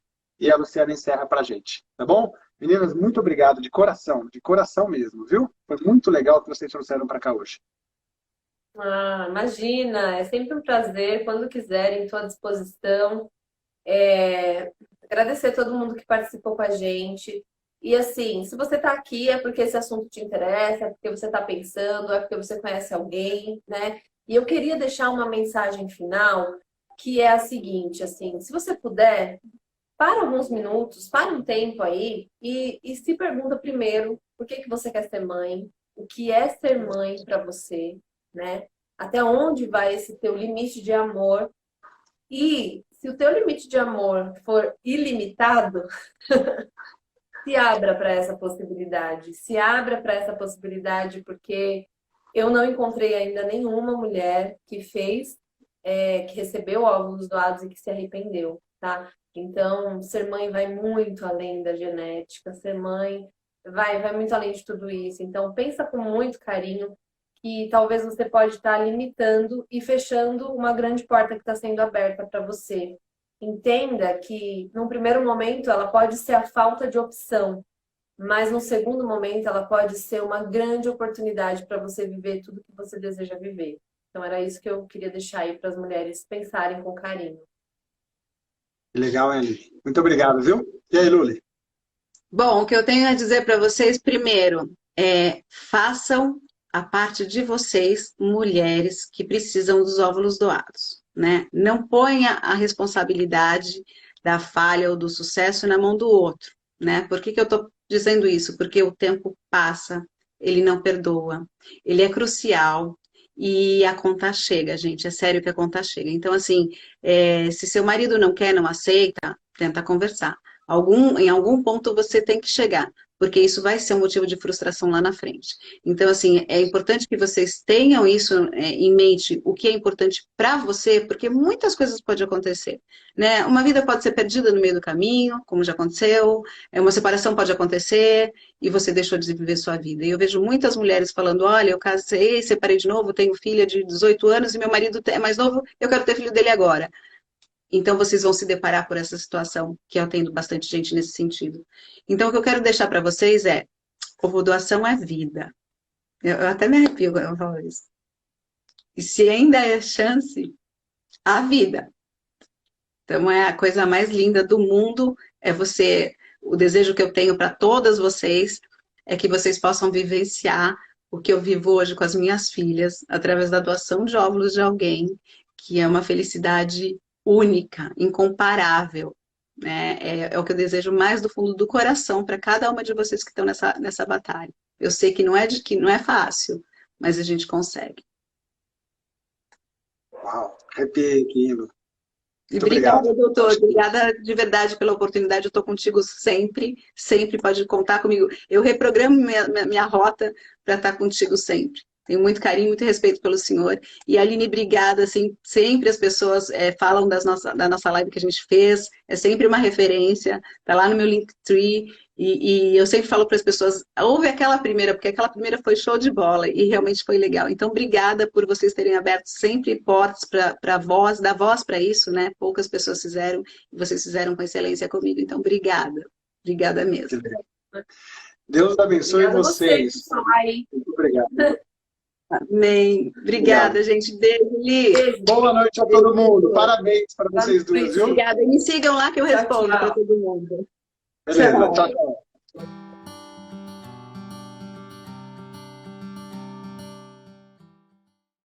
e a Luciana encerra para a gente, tá bom? Meninas, muito obrigado, de coração mesmo, viu? Foi muito legal o que vocês trouxeram para cá hoje. Ah, imagina, é sempre um prazer, quando quiserem, estou à disposição. Agradecer a todo mundo que participou com a gente. E assim, se você está aqui é porque esse assunto te interessa, é porque você está pensando, é porque você conhece alguém, né? E eu queria deixar uma mensagem final, que é a seguinte, assim, se você puder, para alguns minutos, para um tempo aí e se pergunta primeiro por que você quer ser mãe, o que é ser mãe para você, né? Até onde vai esse teu limite de amor? E se o teu limite de amor for ilimitado, se abra para essa possibilidade. Se abra para essa possibilidade, porque eu não encontrei ainda nenhuma mulher que fez, que recebeu óvulos doados e que se arrependeu, tá? Então, ser mãe vai muito além da genética, ser mãe vai muito além de tudo isso. Então, pensa com muito carinho que talvez você pode estar limitando e fechando uma grande porta que está sendo aberta para você. Entenda que, num primeiro momento, ela pode ser a falta de opção, mas num segundo momento, ela pode ser uma grande oportunidade para você viver tudo que você deseja viver. Então, era isso que eu queria deixar aí para as mulheres pensarem com carinho. Legal, Eli. Muito obrigado, viu? E aí, Luli? Bom, o que eu tenho a dizer para vocês, primeiro, façam a parte de vocês, mulheres, que precisam dos óvulos doados, né? Não ponha a responsabilidade da falha ou do sucesso na mão do outro, né? Por que eu estou dizendo isso? Porque o tempo passa, ele não perdoa, ele é crucial e a conta chega, gente, é sério que a conta chega. Então, assim, se seu marido não quer, não aceita, tenta conversar. Em algum ponto você tem que chegar, porque isso vai ser um motivo de frustração lá na frente. Então, assim, é importante que vocês tenham isso em mente, o que é importante para você, porque muitas coisas podem acontecer, né? Uma vida pode ser perdida no meio do caminho, como já aconteceu, uma separação pode acontecer e você deixou de viver sua vida. E eu vejo muitas mulheres falando, olha, eu casei, separei de novo, tenho filha de 18 anos e meu marido é mais novo, eu quero ter filho dele agora. Então, vocês vão se deparar por essa situação, que eu atendo bastante gente nesse sentido. Então, o que eu quero deixar para vocês é, ovodoação é vida. Eu até me arrepio quando eu falo isso. E se ainda é chance, a vida. Então, é a coisa mais linda do mundo, o desejo que eu tenho para todas vocês, é que vocês possam vivenciar o que eu vivo hoje com as minhas filhas, através da doação de óvulos de alguém, que é uma felicidade única, incomparável, né? É o que eu desejo mais do fundo do coração para cada uma de vocês que estão nessa batalha. Eu sei que não é fácil, mas a gente consegue. Uau, arrepiei aqui, Lu. E obrigada, doutor. Obrigada de verdade pela oportunidade. Eu estou contigo sempre, sempre pode contar comigo. Eu reprogramo minha rota para estar contigo sempre. Tenho muito carinho, muito respeito pelo senhor. E Aline, obrigada, assim, sempre as pessoas falam da nossa live que a gente fez, é sempre uma referência, tá lá no meu Linktree, e eu sempre falo para as pessoas, ouve aquela primeira, porque aquela primeira foi show de bola, e realmente foi legal. Então, obrigada por vocês terem aberto sempre portas para voz, dar voz para isso, né? Poucas pessoas fizeram, e vocês fizeram com excelência comigo, então, obrigada. Obrigada mesmo. Deus abençoe Obrigada a vocês. Ai. Muito obrigado. Amém. Obrigada, gente. Beijo, Li. Beijo. Boa noite a todo mundo. Parabéns para vocês duas, viu? Obrigada. E me sigam lá que eu Tchau, respondo tchau. para todo mundo. Beleza, Tchau. tchau, tchau.